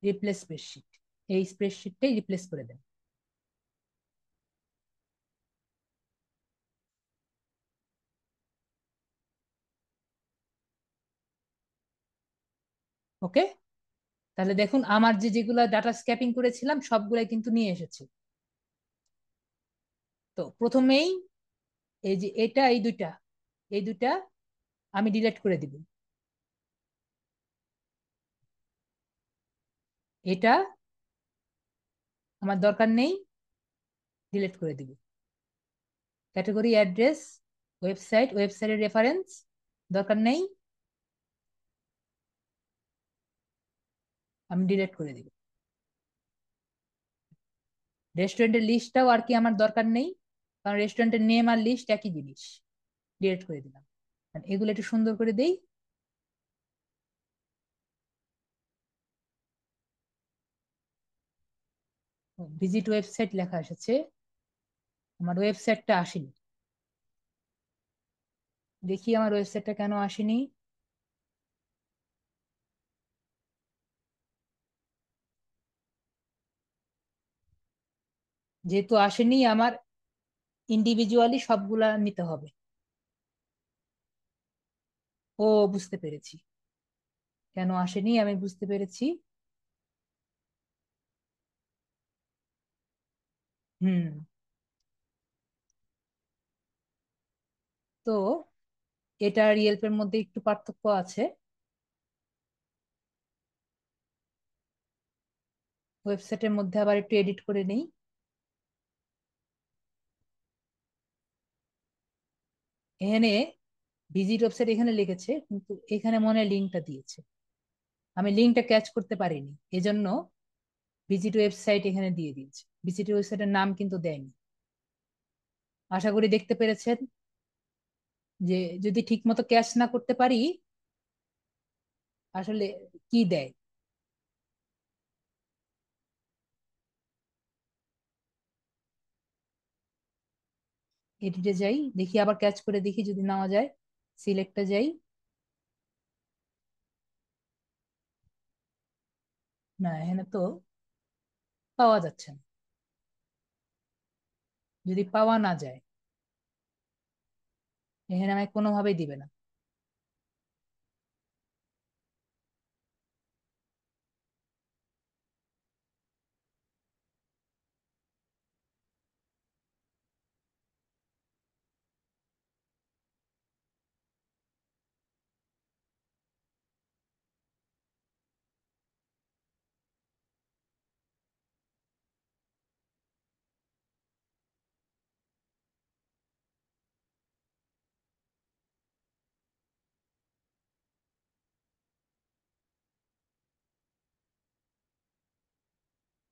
রিপ্লেস স্প্রেডশিট, এই স্প্রেডশিটটাই রিপ্লেস করে দেন। ওকে, তাহলে দেখুন আমার যেগুলো ডাটা স্ক্যাপিং করেছিলাম সবগুলাই কিন্তু নিয়ে এসেছে। তো প্রথমেই এই যে এটা, এই দুইটা আমি ডিলিট করে দিব। এটা আমার দরকার নেই, ডিলিট করে দিব। ক্যাটাগরি, অ্যাড্রেস, ওয়েবসাইটের রেফারেন্স দরকার নেই, আমি ডিলিট করে দিব। রেস্টুরেন্টের লিস্টটাও আর কি আমার দরকার নেই, কারণ রেস্টুরেন্টের নেম আর লিস্ট একই জিনিস। ডিলিট করে দিলাম। আর এগুলো একটু সুন্দর করে দেই। ভিজিট ওয়েবসাইট লেখা এসেছে, আমার ওয়েবসাইটটা আসেনি। দেখি আমার ওয়েবসাইটটা কেন আসেনি। যেহেতু আসেনি, আমার ইন্ডিভিজুয়ালি সবগুলা নিতে হবে। ও, বুঝতে পেরেছি। কেন আসেনি আমি বুঝতে পেরেছি। হুম। তো এটা আর ইয়েলপের মধ্যে একটু পার্থক্য আছে। ওয়েবসাইটের মধ্যে আবার একটু এডিট করে নেই। এখানে ভিজিট ওয়েবসাইট এখানে লিখেছে, কিন্তু এখানে মনে হয় লিঙ্কটা দিয়েছে। আমি লিঙ্কটা ক্যাচ করতে পারিনি, এজন্য ভিজিট ওয়েবসাইট এখানে দিয়ে দিয়েছে। ভিজিট ওয়েবসাইটের নাম কিন্তু দেয়নি। আশা করি দেখতে পেরেছেন যে যদি ঠিক মতো ক্যাচ না করতে পারি আসলে কি দেয়। এডিটে যাই, দেখি আবার ক্যাচ করে দেখি যদি নেওয়া যায়। সিলেক্টে যাই। না, এখানে তো পাওয়া যাচ্ছে না। যদি পাওয়া না যায়, এখানে আমায় কোনোভাবেই দিবে না।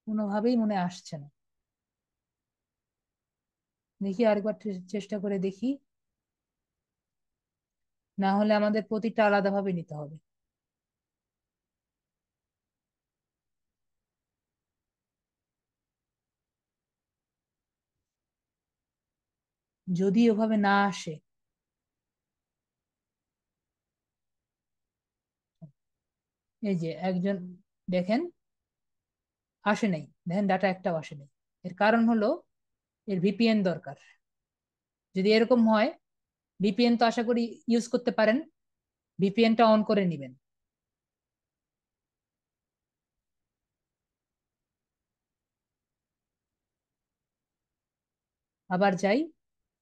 কোনোভাবেই মনে আসছে না। দেখি আরেকবার চেষ্টা করে দেখি। না হলে আমাদের প্রতিটা আলাদাভাবে নিতে হবে। যদি ওভাবে না আসে, এই যে একজন, দেখেন আসে নাই, দেখেন ডাটা একটাও আসে নাই। এর কারণ হলো এর ভিপিএন দরকার। যদি এরকম হয়, ভিপিএন তো আশা করি ইউজ করতে পারেন, ভিপিএনটা অন করে নিবেন। আবার যাই,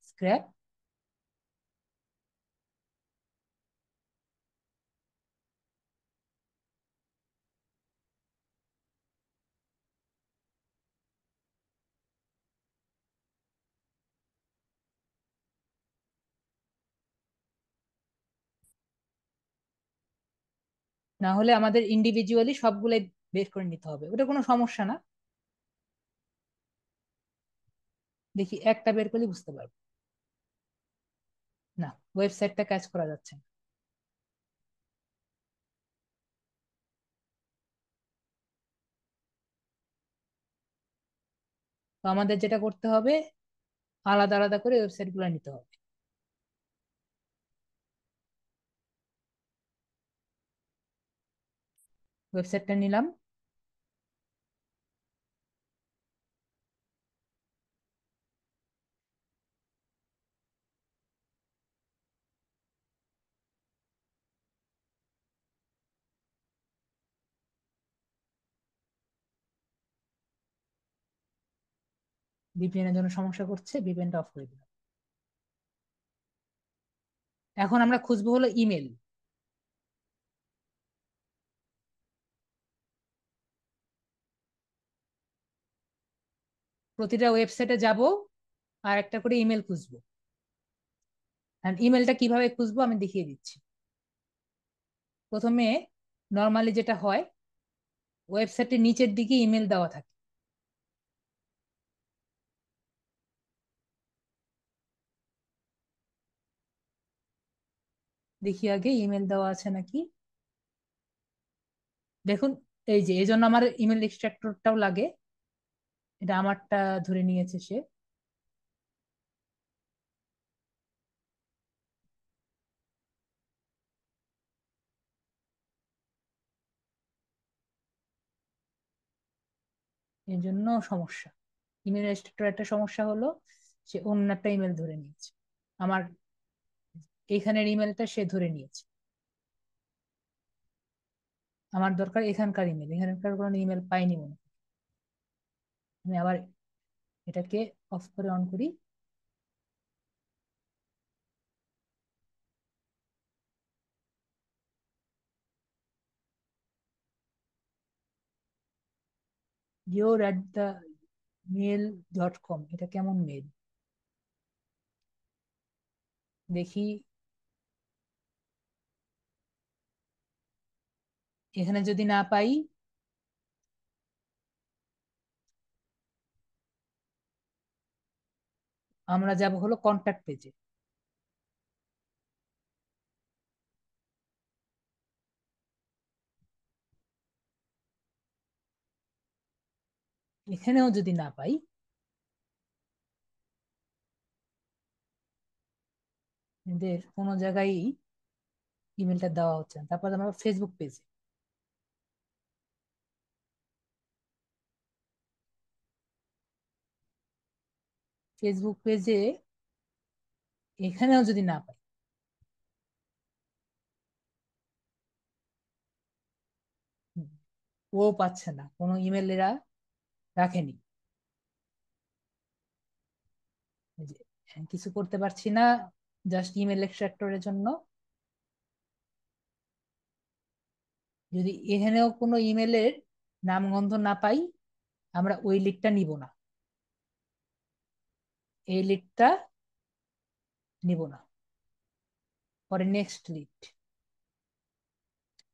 স্ক্র্যাপ। না হলে আমাদের ইন্ডিভিজুয়ালি সবগুলাই বের করে নিতে হবে, ওটা কোনো সমস্যা না। দেখি একটা বের করলে বুঝতে পারবো। না, ওয়েবসাইটটা কাজ করা যাচ্ছে না। তো আমাদের যেটা করতে হবে, আলাদা আলাদা করে ওয়েবসাইট গুলো নিতে হবে। ওয়েবসাইটটা নিলাম। ভিপিএন এর জন্য সমস্যা করছে, ভিপিএনটা অফ করে দিলাম। এখন আমরা খুঁজবো হলো ইমেল। প্রতিটা ওয়েবসাইটে যাব, আর একটা করে ইমেল খুঁজবো। আর ইমেলটা কিভাবে খুঁজবো আমি দেখিয়ে দিচ্ছি। প্রথমে নর্মালি যেটা হয়, ওয়েবসাইটের নিচের দিকে ইমেল দেওয়া থাকে। দেখি আগে ইমেল দেওয়া আছে নাকি। দেখুন, এই যে এই জন্য আমার ইমেল এক্সট্রাক্টরটাও লাগে। এটা আমারটা ধরে নিয়েছে সে। এই জন্য সমস্যা। ইমেল রেজিস্ট্রার একটা সমস্যা হলো, সে অন্য একটা ইমেল ধরে নিয়েছে। আমার এইখানের ইমেলটা সে ধরে নিয়েছে। আমার দরকার এখানকার ইমেল, এখানকার কোনো ইমেল পাইনি মনে হয়। আমি আবার এটাকে অফ করে অন করি। your@the mail.com, এটা কেমন মেল দেখি। এখানে যদি না পাই, আমরা যাব হলো কন্ট্যাক্ট পেজে। এখানেও যদি না পাই, এদের কোনো জায়গায় ইমেলটা দেওয়া হচ্ছে না। তারপর আমরা ফেসবুক পেজে, ফেসবুক পেজে এখানেও যদি না পাই, হুম, ও পাচ্ছে না, কোনো ইমেল এরা রাখেনি। এই যে, হ্যাঁ, কিছু করতে পারছি না, জাস্ট ইমেল এক্সট্রাক্টরের জন্য। যদি এখানেও কোনো ইমেলের নামগন্ধ না পাই, আমরা ওই লিডটা নিব না, এই লিডটা নিব না। পরে নেক্সট লিড,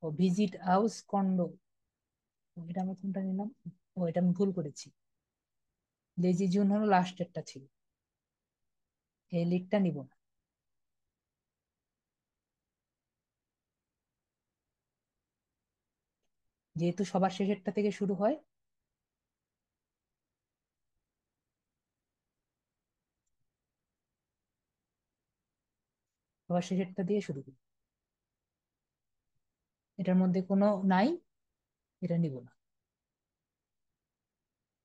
ও ভিজিট হাউস কন্ডো, এটা আমি কোনটা নিলাম, ও এটা আমি ভুল করেছি। লেজি জুন হলো লাস্টেরটা ছিল, এই লিডটা নিব না। যেহেতু সবার শেষেরটা থেকে শুরু হয়, সবার শেষেরটা দিয়ে শুরু করি। এটার মধ্যে কোনো নাই, এটা নিব না।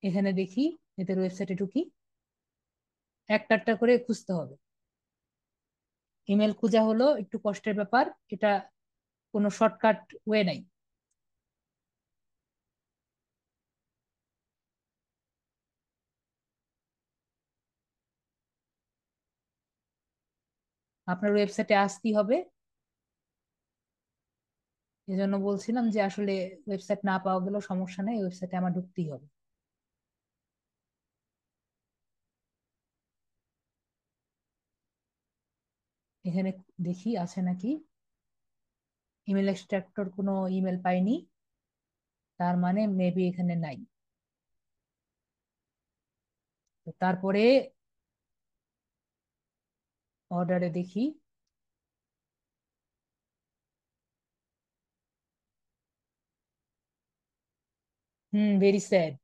এখানে দেখি, এদের ওয়েবসাইটে ঢুকি, একটা একটা করে খুঁজতে হবে। ইমেল খোঁজা হলো একটু কষ্টের ব্যাপার, এটা কোনো শর্টকাট ওয়ে নাই। আপনার ওয়েবসাইটে আসতেই হবে। এজন্য বলছিলাম যে আসলে ওয়েবসাইট না পাওয়া গেলেও সমস্যা নেই, ওয়েবসাইটে আমার ঢুকতেই হবে। এখানে দেখি আছে নাকি। ইমেল এক্সট্রাক্টর কোনো ইমেল পাইনি, তার মানে মেবি এখানে নাই। তো তারপরে অর্ডারে দেখি। Very sad.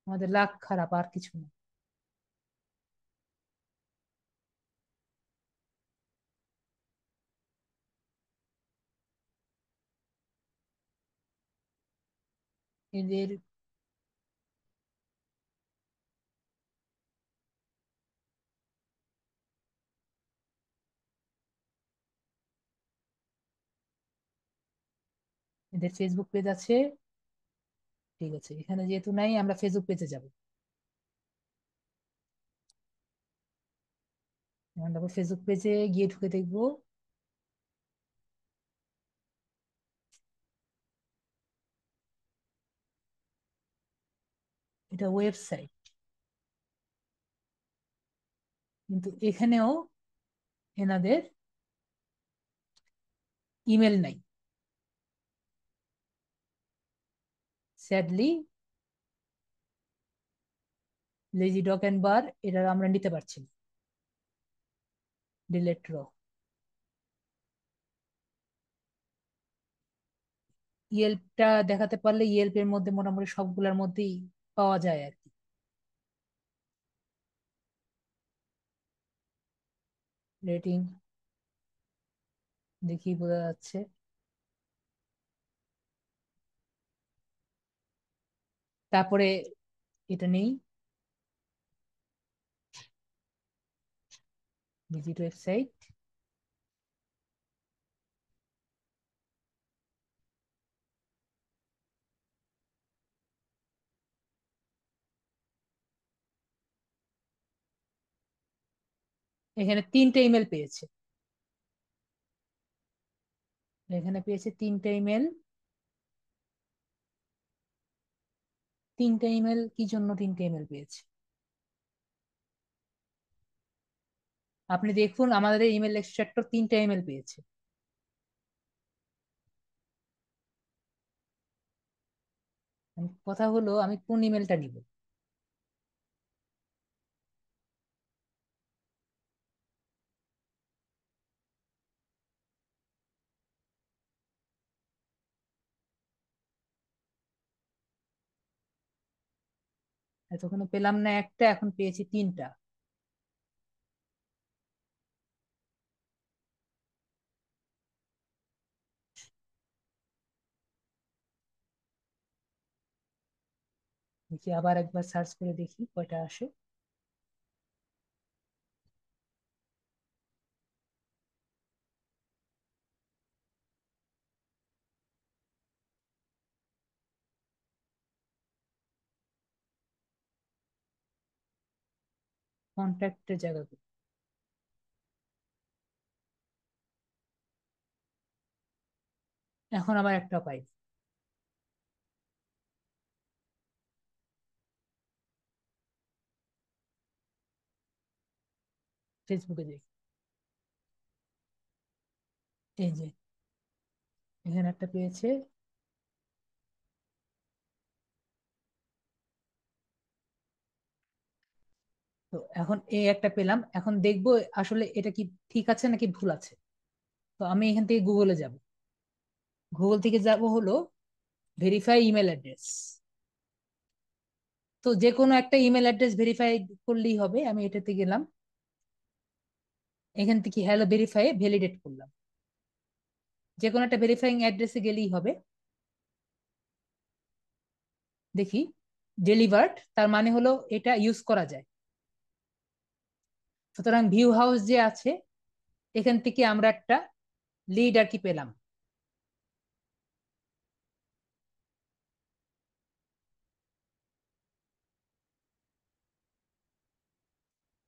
আমাদের লাক খারাপ, আর কিছু না। এদের এদের ফেসবুক পেজ আছে, ঠিক আছে। এখানে যেহেতু নাই, আমরা ফেসবুক পেজে যাব। এখন তারপর ফেসবুক পেজে গিয়ে ঢুকে দেখবো। এটা ওয়েবসাইট, কিন্তু এখানেও এনাদের ইমেল নাই। স্যাডলি লেজি ডগ এন্ড বার এটা আমরা নিতে পারছি না। ডিলেট রো, ইয়েলপটা দেখাতে পারলে ইয়েলপের মধ্যে মোটামুটি সবগুলোর মধ্যেই পাওয়া যায় আর কি। রেটিং দেখি বোঝা যাচ্ছে। তারপরে এটা নেই, ভিজিট ওয়েবসাইট। এখানে তিনটে ইমেল পেয়েছে, এখানে পেয়েছে তিনটে ইমেল। তিনটে ইমেল কি জন্য তিনটে ইমেল পেয়েছে? আপনি দেখুন আমাদের ইমেল এক্সট্রাক্টর তিনটে ইমেল পেয়েছে। কথা হলো আমি কোন ইমেলটা নিব? এতক্ষণ পেলাম না একটা, এখন পেয়েছি তিনটা। দেখি আবার একবার সার্চ করে দেখি কয়টা আসে। কন্ট্যাক্টের জায়গা, এখন আবার একটা পাই। ফেসবুকে যাই, এই যে এখানে একটা পেয়েছে। তো এখন এই একটা পেলাম, এখন দেখবো আসলে এটা কি ঠিক আছে নাকি ভুল আছে। তো আমি এখান থেকে গুগলে যাব, গুগল থেকে যাব হলো ভেরিফাই ইমেল অ্যাড্রেস। তো যে কোনো একটা ইমেল অ্যাড্রেস ভেরিফাই করলেই হবে। আমি এটাতে গেলাম, এখান থেকে হ্যালো ভেরিফাই ভ্যালিডেট করলাম। যে কোনো একটা ভেরিফাইং অ্যাড্রেসে গেলেই হবে। দেখি ডেলিভার্ড, তার মানে হলো এটা ইউজ করা যায়। সুতরাং ভিউ হাউস যে আছে, এখান থেকে আমরা একটা লিড আর কি পেলাম।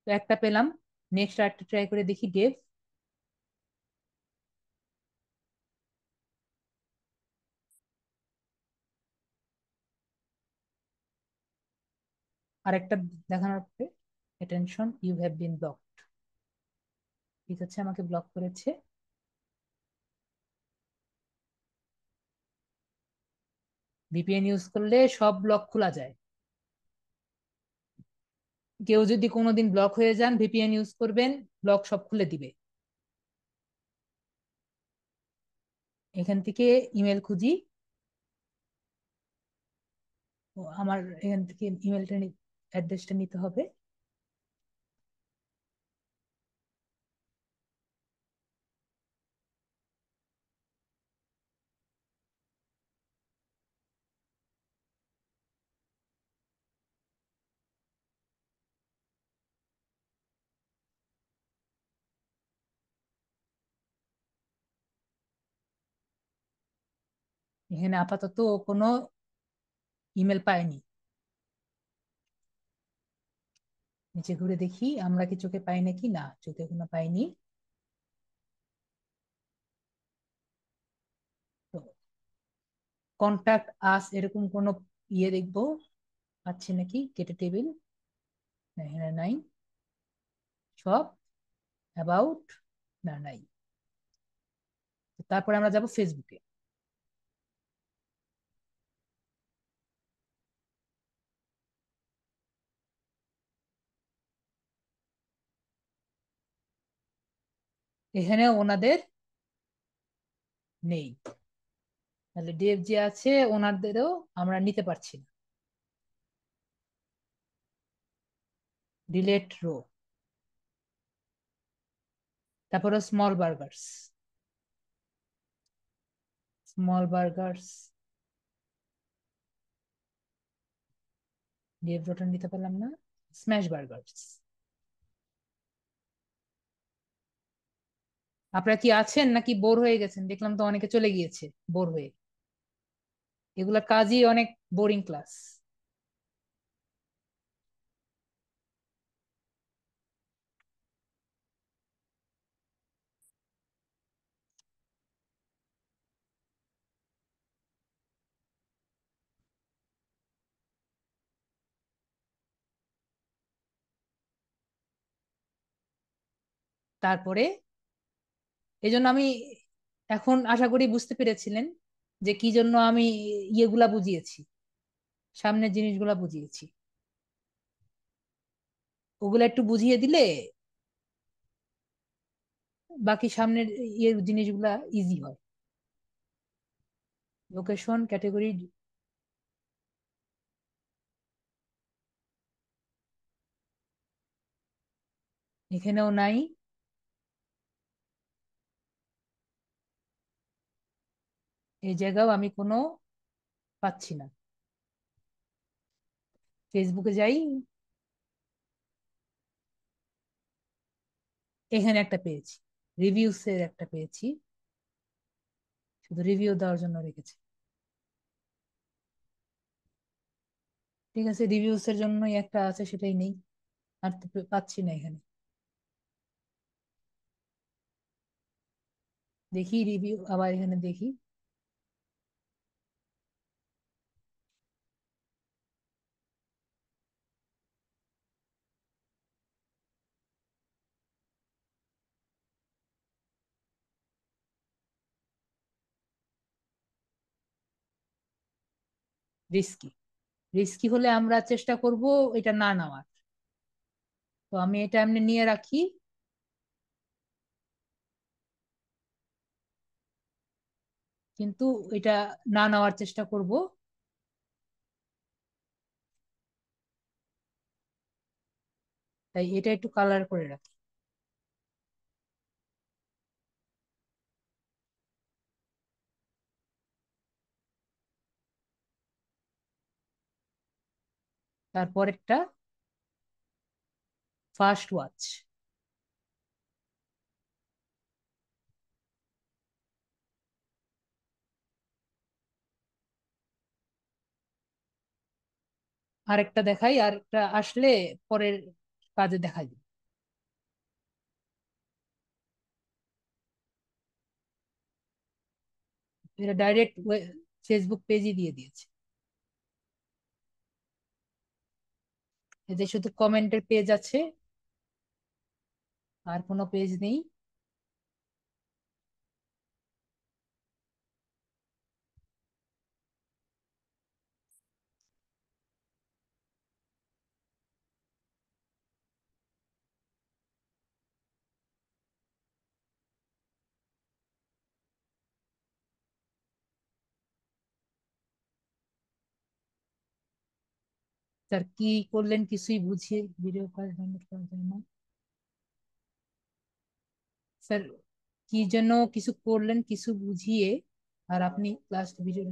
তো একটা পেলাম, নেক্সট আরেকটা ট্রাই করে দেখি ডেভ। আরেকটা দেখানোর পরে attention you have been blocked, ঠিক আছে আমাকে ব্লক করেছে। ভিপিএন ইউজ করলে সব ব্লক খোলা যায়। কেউ যদি কোনোদিন ব্লক হয়ে যান, ভিপিএন ইউজ করবেন, ব্লক সব খুলে দিবে। এখান থেকে ইমেল খুঁজি। ও, আমার এখান থেকে ইমেলটা অ্যাড্রেসটা নিতে হবে। এখানে আপাতত কোনো ইমেল পাইনি। নিচে ঘুরে দেখি আমরা কি চোখে পাই নাকি, না চোখে কোনো পাইনি। তো কন্টাক্ট আস এরকম কোন ইয়ে দেখবো পাচ্ছি নাকি, কেটে টেবিল, এখানে নাই। সব অ্যাবাউট, না নাই। তারপরে আমরা যাব ফেসবুকে। এখানে ওনাদের নেই, তাহলে ডেভ যে আছে ওনাদেরও আমরা নিতে পারছি না। ডিলেট রো, তারপরে small burghers. Small burghers, Dave rotten নিতে পারলাম না। Smash burghers. আপনারা কি আছেন নাকি বোর হয়ে গেছেন? দেখলাম তো অনেকে চলে গিয়েছে বোর হয়ে। এগুলা কাজই অনেক বোরিং ক্লাস। তারপরে এই জন্য আমি এখন আশা করি বুঝতে পেরেছিলেন যে কি জন্য আমি ইয়েগুলা বুঝিয়েছি, সামনের জিনিসগুলা বুঝিয়েছি। ওগুলা একটু বুঝিয়ে দিলে বাকি সামনের ইয়ে জিনিসগুলা ইজি হয়। লোকেশন ক্যাটেগরি এখানেও নাই। এই জায়গাও আমি কোনো পাচ্ছি না। ফেসবুকে যাই, এখানে একটা পেয়েছি, রিভিউস এর একটা পেয়েছি, শুধু রিভিউ দেওয়ার জন্য রেখেছি। ঠিক আছে, রিভিউস এর জন্যই একটা আছে, সেটাই নেই। আর তো পাচ্ছি না এখানে। দেখি রিভিউ, আবার এখানে দেখি। রিস্কি, রিস্কি হলে আমরা চেষ্টা করব এটা না নেওয়ার। তো আমি এটা এমনি নিয়ে রাখি, কিন্তু এটা না নেওয়ার চেষ্টা করব। তাই এটা একটু কালার করে রাখি। তারপর একটা ফার্স্ট ওয়াচ। আরেকটা দেখাই, আরেকটা আসলে পরের কাজে দেখাই দিই। এটা ডাইরেক্ট ফেসবুক পেজই দিয়ে দিয়েছে। এতে শুধু কমেন্টের পেজ আছে, আর কোনো পেজ নেই। স্যার কি করলেন কিছুই বুঝিয়ে ভিডিও কাজ ডাউনলোড করা যায় না। স্যার কি যেন কিছু করলেন কিছু বুঝিয়ে, আর আপনি ক্লাস ভিডিও।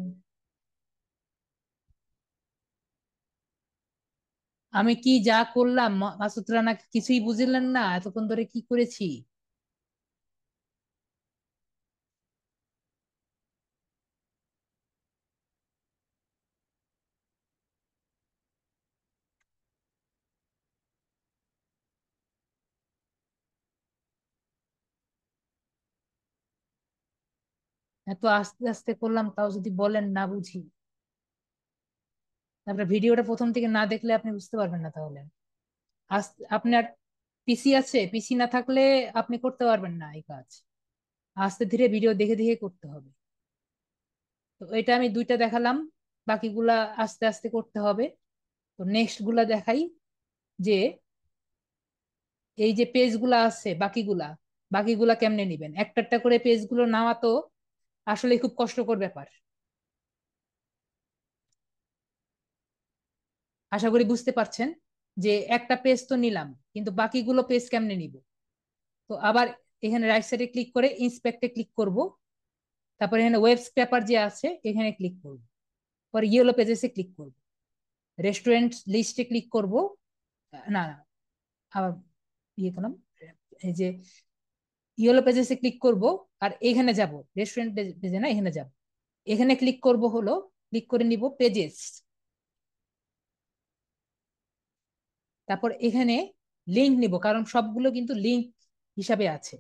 আমি কি যা করলাম, মাসুদ রানা কিছুই বুঝলেন না এতক্ষণ ধরে কি করেছি? এত আস্তে আস্তে করলাম, তাও যদি বলেন না বুঝি। তারপরে ভিডিওটা প্রথম থেকে না দেখলে আপনি বুঝতে পারবেন না তাহলে। আপনার পিসি আছে? পিসি না থাকলে আপনি করতে পারবেন না এই কাজ। আস্তে ধীরে ভিডিও দেখে দেখে করতে হবে। তো এটা আমি দুইটা দেখালাম, বাকিগুলা আস্তে আস্তে করতে হবে। তো নেক্সট গুলা দেখাই, যে এই যে পেজ গুলা আছে বাকিগুলা, বাকিগুলা কেমনে নিবেন। একটা একটা করে পেজ গুলো নেওয়া তো আসলে খুব কষ্টকর ব্যাপার। আশা করি বুঝতে পারছেন যে একটা পেজ তো নিলাম, কিন্তু বাকিগুলো পেজ কেমনে নিব। তো আবার এখানে রাইট সাইডে ক্লিক করে ইন্সপেক্টে ক্লিক করব। তারপর এখানে ওয়েব স্ক্র্যাপার যে আছে এখানে ক্লিক করব। পরে ইয়েলো পেজেসে ক্লিক করব। রেস্টুরেন্ট লিস্টে ক্লিক করব। না না, আবার ইয়ে করলাম, এই যে ইয়েলো পেজেসে ক্লিক করব, আর এখানে যাব, রেস্টুরেন্ট পেজে না, এখানে যাব, এখানে ক্লিক করব হলো, ক্লিক করে নিব পেজেস। তারপর এখানে লিঙ্ক নিব, কারণ সবগুলো কিন্তু লিঙ্ক হিসাবে আছে।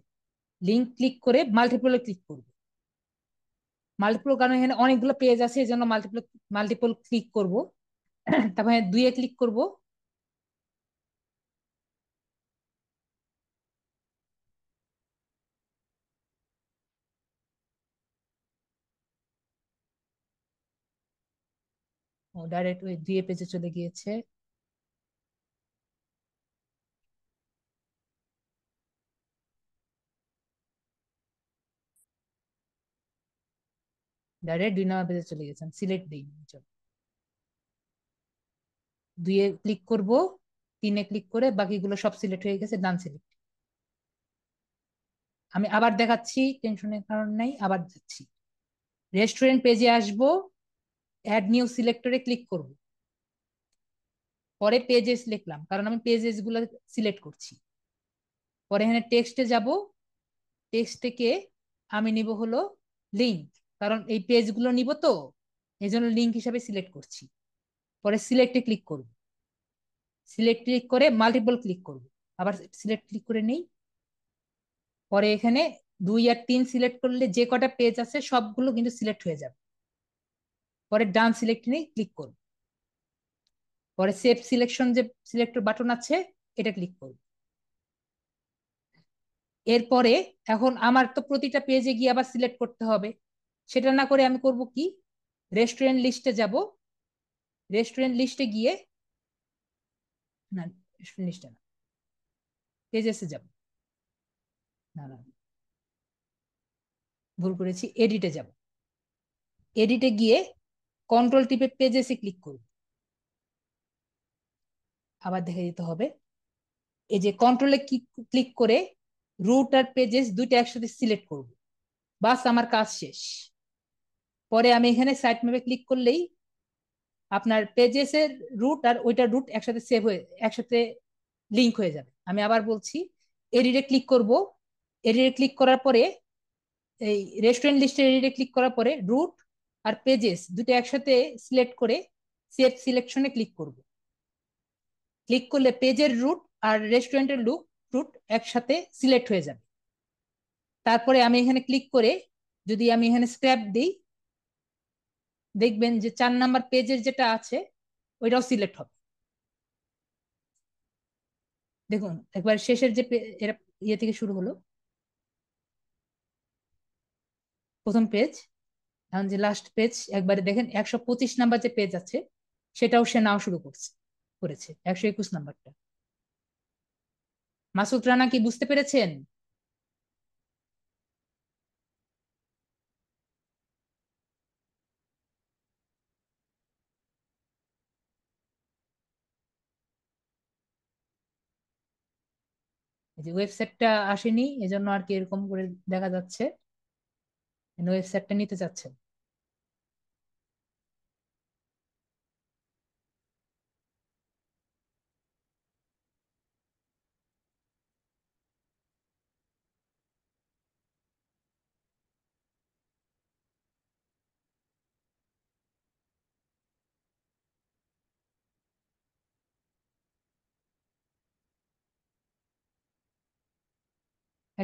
লিঙ্ক ক্লিক করে মাল্টিপলে ক্লিক করব। মাল্টিপল কারণ এখানে অনেকগুলো পেজ আছে, এই জন্য মাল্টিপল মাল্টিপল ক্লিক করব। তারপরে দুইয়ে ক্লিক করব। ও ডাইরেক্ট ওই দুইয়ে পেজে চলে গিয়েছে। ডাইরেক্ট 2 নম্বর পেজে চলে গেছেন, সিলেক্ট দিই। চলো, দুইয়ে ক্লিক করব, তিনে ক্লিক করে বাকিগুলো সব সিলেক্ট হয়ে গেছে, ডান সিলেক্ট। আমি আবার দেখাচ্ছি, টেনশনের কারণ নাই, আবার যাচ্ছি, রেস্টুরেন্ট পেজে আসবো, অ্যাড নিউ সিলেক্টরে ক্লিক করব। পরে পেজেস লিখলাম, কারণ আমি পেজেস গুলো সিলেক্ট করছি। পরে এখানে টেক্সটে যাব, টেক্সট থেকে আমি নিব হলো লিঙ্ক, কারণ এই পেজগুলো নিব তো, এই জন্য লিঙ্ক হিসাবে সিলেক্ট করছি। পরে সিলেক্টে ক্লিক করব, সিলেক্ট ক্লিক করে মাল্টিপল ক্লিক করব, আবার সিলেক্ট ক্লিক করে নেই। পরে এখানে 2 আর 3 সিলেক্ট করলে যে কটা পেজ আছে সবগুলো কিন্তু সিলেক্ট হয়ে যাবে। পরে ডান সিলেক্ট নিয়ে ক্লিক করব। পরে সেভ সিলেকশন যে সিলেক্টর বাটন আছে, এটা ক্লিক করব। এরপরে এখন আমার তো প্রতিটা পেজে গিয়ে আবার সিলেক্ট করতে হবে, সেটা না করে আমি করব কি, রেস্টুরেন্ট লিস্টে যাব, রেস্টুরেন্ট লিস্টে গিয়ে, না রেস্টুরেন্ট লিস্টে না, পেজেসে যাব, না না ভুল করেছি, এডিটে যাব। এডিটে গিয়ে কন্ট্রোল টিপে পেজেসে ক্লিক করব। আবার দেখে দিতে হবে, এই যে কন্ট্রোলে ক্লিক করে রুট আর পেজেস দুইটা একসাথে সিলেক্ট করব। বাস আমার কাজ শেষ। পরে আমি এখানে সাইট ম্যাপে ক্লিক করলেই আপনার পেজেস এর রুট আর ওইটা রুট একসাথে সেভ হয়ে, একসাথে লিংক হয়ে যাবে। আমি আবার বলছি, এডিটে ক্লিক করব, এডিটে ক্লিক করার পরে এই রেস্টুরেন্ট লিস্টে এডিটে ক্লিক করার পরে রুট আর পেজেস দুটো একসাথে সিলেক্ট করে সেভ সিলেকশনে ক্লিক করব। ক্লিক করলে পেজের রুট আর রেস্টুরেন্টের রুট একসাথে সিলেক্ট হয়ে যাবে। তারপরে আমি এখানে ক্লিক করে যদি আমি এখানে স্ক্র্যাপ দিই, দেখবেন যে 4 নাম্বার পেজের যেটা আছে ওইটাও সিলেক্ট হবে। দেখুন একবার শেষের যে এরা ইয়ে থেকে শুরু হলো, প্রথম পেজ, এখন যে লাস্ট পেজ, একবারে দেখেন 125 নাম্বার যে পেজ আছে সেটাও সে নাও শুরু করেছে 121 নাম্বারটা। মাসুদ রানা কি বুঝতে পেরেছেন? এই যে ওয়েবসাইটটা আসেনি, এজন্য আর কি এরকম করে দেখা যাচ্ছে, ওয়েবসাইটটা নিতে চাচ্ছেন।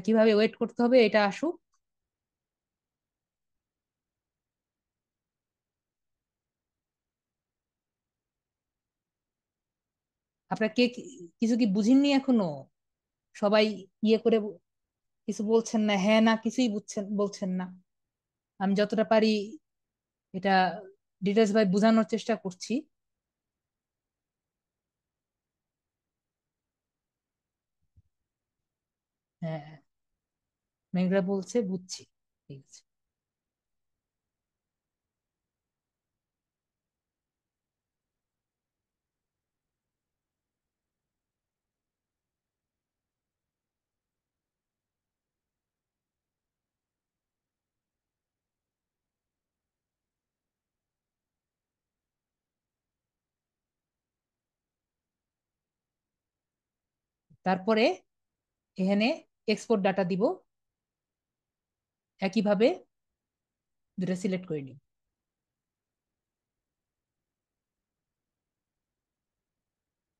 কিভাবে ওয়েট করতে হবে এটা আসুক। আপনারা কে কিছু কি বুঝেননি এখনো? সবাই ইয়ে করে কিছু বলছেন না, হ্যাঁ না কিছুই বলছেন না। আমি যতটা পারি এটা ডিটেলস ভাই বোঝানোর চেষ্টা করছি। হ্যাঁ, মেঘরা বলছে বুঝছি, ঠিক আছে। তারপরে এখানে এক্সপোর্ট ডাটা দিব, একইভাবে দুটো সিলেক্ট করে নিই।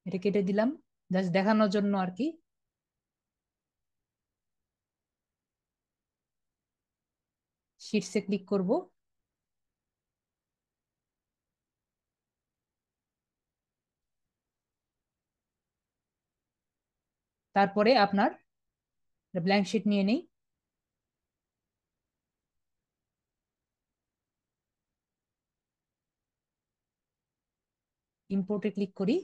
এটা কেটে দিলাম জাস্ট দেখানোর জন্য আর কি। শিটসে ক্লিক করব, তারপরে আপনার ব্ল্যাঙ্ক শিট নিয়ে নেই, ইম্পোর্টে ক্লিক করি,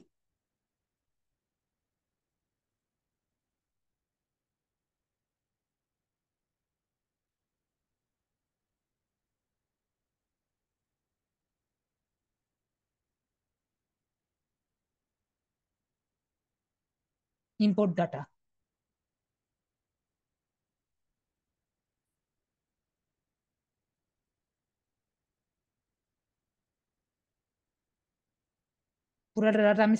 ইম্পোর্ট ডাটা। পুরোটা ডাটা আমি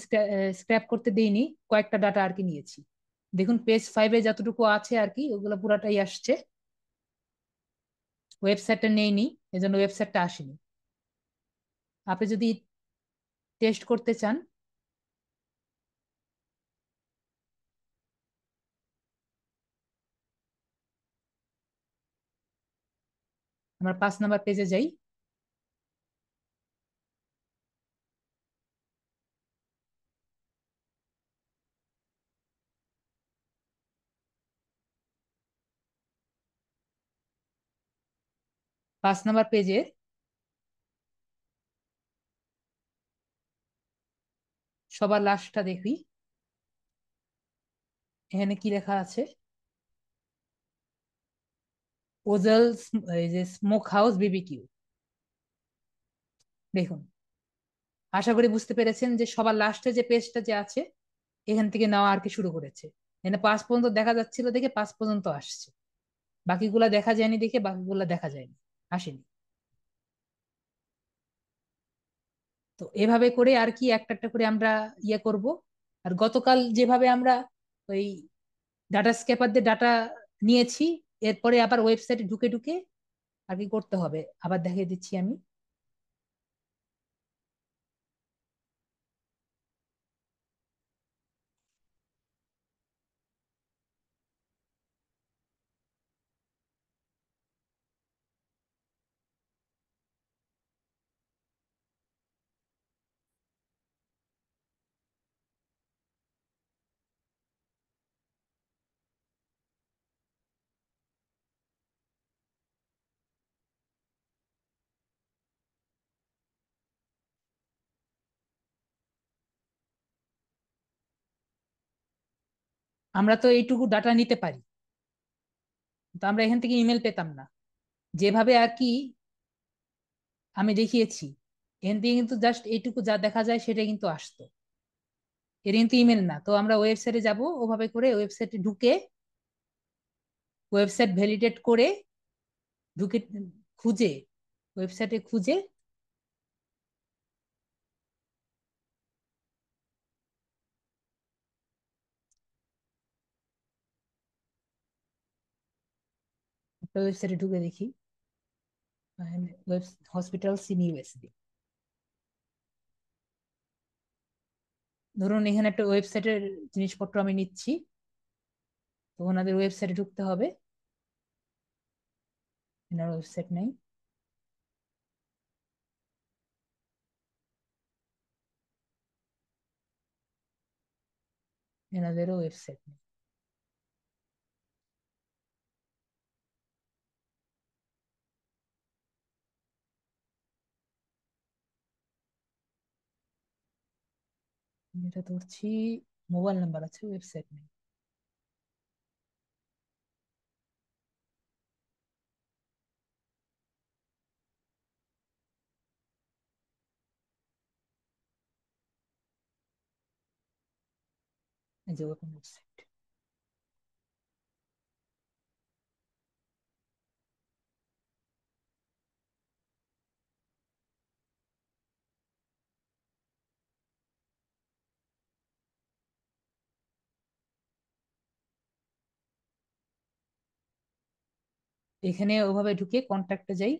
স্ক্র্যাপ করতে দিইনি, কয়েকটা ডাটা আর কি নিয়েছি। দেখুন পেজ 5-এ যতটুকু আছে আর কি ওগুলো পুরাটাই আসছে, ওয়েবসাইটটা নেইনি, এজন্য ওয়েবসাইটটা আসেনি। আপনি যদি টেস্ট করতে চান, আমরা 5 নাম্বার পেজে যাই। 5 নাম্বার পেজে সবার লাস্টটা দেখি, এখানে কি লেখা আছে, ওজাল, এই যে স্মোক হাউস বিবিকিউ। দেখুন, আশা করি বুঝতে পেরেছেন যে সবার লাস্টে যে পেজটা যে আছে এখান থেকে নেওয়া আর কি শুরু করেছে। এখানে 5 পর্যন্ত দেখা যাচ্ছিল দেখে 5 পর্যন্ত আসছে, বাকিগুলা দেখা যায়নি দেখে বাকিগুলা দেখা যায়নি, আসেনি। তো এভাবে করে আর কি একটা একটা করে আমরা ইয়ে করব। আর গতকাল যেভাবে আমরা ওই ডাটা স্ক্যাপার দিয়ে ডাটা নিয়েছি, এরপরে আবার ওয়েবসাইটে ঢুকে ঢুকে আর কি করতে হবে, আবার দেখিয়ে দিচ্ছি আমি। আমরা তো এইটুকু ডাটা নিতে পারি, তো আমরা এখান থেকে ইমেল পেতাম না, যেভাবে আর কি আমি দেখিয়েছি এখান থেকে কিন্তু জাস্ট এইটুকু যা দেখা যায় সেটা কিন্তু আসতো, এটা কিন্তু ইমেল না। তো আমরা ওয়েবসাইটে যাব, ওভাবে করে ওয়েবসাইটে ঢুকে ওয়েবসাইট ভ্যালিডেট করে ঢুকে খুঁজে, ওয়েবসাইটে খুঁজে একটা ওয়েবসাইটে ঢুকে দেখি, হসপিটাল ইন ইউএসডি। ধরুন এখানে একটা ওয়েবসাইটের জিনিসপত্র আমি নিচ্ছি, তো ওনাদের ওয়েবসাইটে ঢুকতে হবে, এনার ওয়েবসাইট নেই, এনাদেরও ওয়েবসাইট নেই। যেটা ধরছি মোবাইল নাম্বার আছে, ওয়েবসাইট নেই। এই যে ওপেন ওয়েবসাইট। এখানে ওভাবে ঢুকে কন্ট্যাক্টে যাই।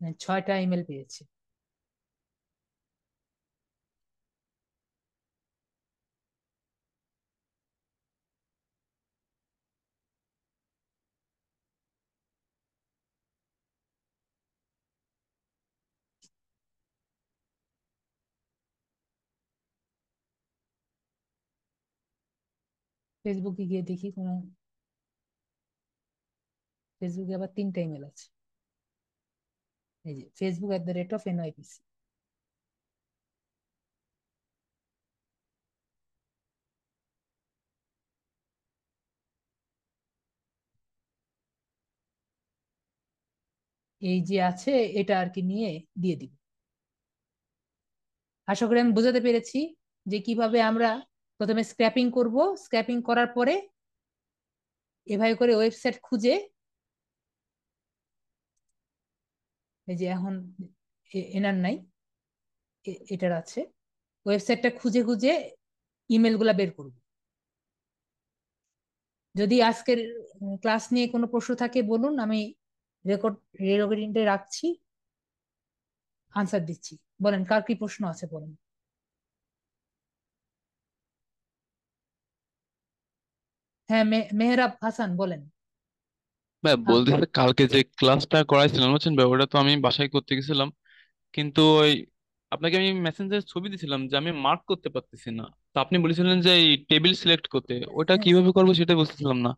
মানে 6টা ইমেল পেয়েছি। ফেসবুকে গিয়ে দেখি কোনো, ফেসবুকে আবার 3টা ইমেল আছে। এই যে facebook@NYPC। এই যে আছে, এটা আর কি নিয়ে দিয়ে দিব। আশা করি আমি বোঝাতে পেরেছি যে কিভাবে আমরা প্রথমে স্ক্র্যাপিং করব, স্ক্র্যাপিং করার পরে এভাবে করে ওয়েবসাইট খুঁজে, এই যে এখন এনার নাই, এটার আছে, ওয়েবসাইটটা খুঁজে খুঁজে ইমেল গুলা বের করব। যদি আজকের ক্লাস নিয়ে কোনো প্রশ্ন থাকে বলুন, আমি রেকর্ডিংটা রাখছি, আনসার দিচ্ছি। বলেন কার কি প্রশ্ন আছে বলেন। হ্যাঁ, মেহরাব হাসান বলেন। ভাই আপ- বলতেছে কালকে যে ক্লাসটা করাইছিলেন বুঝছেন ভাই, ওটা তো আমি বাসায় করতে গেছিলাম, কিন্তু ওই আপনাকে আমি মেসেঞ্জারে ছবি দিছিলাম যে আমি মার্ক করতে পারতেছি না। তো আপনি বলেছিলেন যে এই টেবিল সিলেক্ট করতে, ওটা হ্যাঁ, কিভাবে করবো সেটা বুঝতেছিলাম না।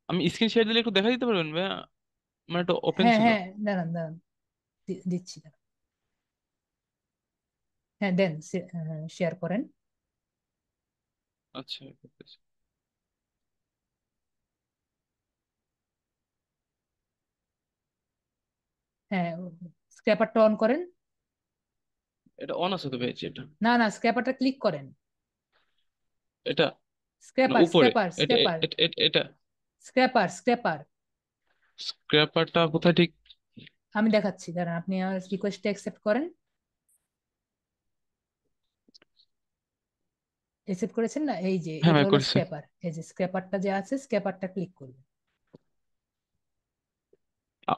আমি স্ক্রিন শেয়ার দিলে একটু দেখা দিতে পারবেন ভাই? আমার একটা ওপেন হ্যাঁ, ছিল। হ্যাঁ, দাঁড়ান দাঁড়ান, দিচ্ছি দাঁড়ান। হ্যাঁ দেন, শেয়ার করেন। আচ্ছা করতেছি। হ্যাঁ, স্ক্র্যাপারটা অন করেন। এটা অন আছে তো পেয়েছি এটা। না না, স্ক্র্যাপারটা ক্লিক করেন। এটা না স্ক্র্যাপার উপরে? স্ক্র্যাপার এটা স্ক্র্যাপার এটা স্ক্র্যাপার স্ক্র্যাপার। স্ক্র্যাপারটা কোথায় ঠিক? আমি দেখাচ্ছি, দাঁড়ান, আপনি আমার রিকোয়েস্টটা অ্যাকসেপ্ট করেন। অ্যাকসেপ্ট করেছেন না? এই যে হ্যাঁ এটা ভাই হলো করেছি। স্ক্র্যাপার, এই যে স্ক্র্যাপারটা যে আছে, স্ক্র্যাপারটা ক্লিক করবেন।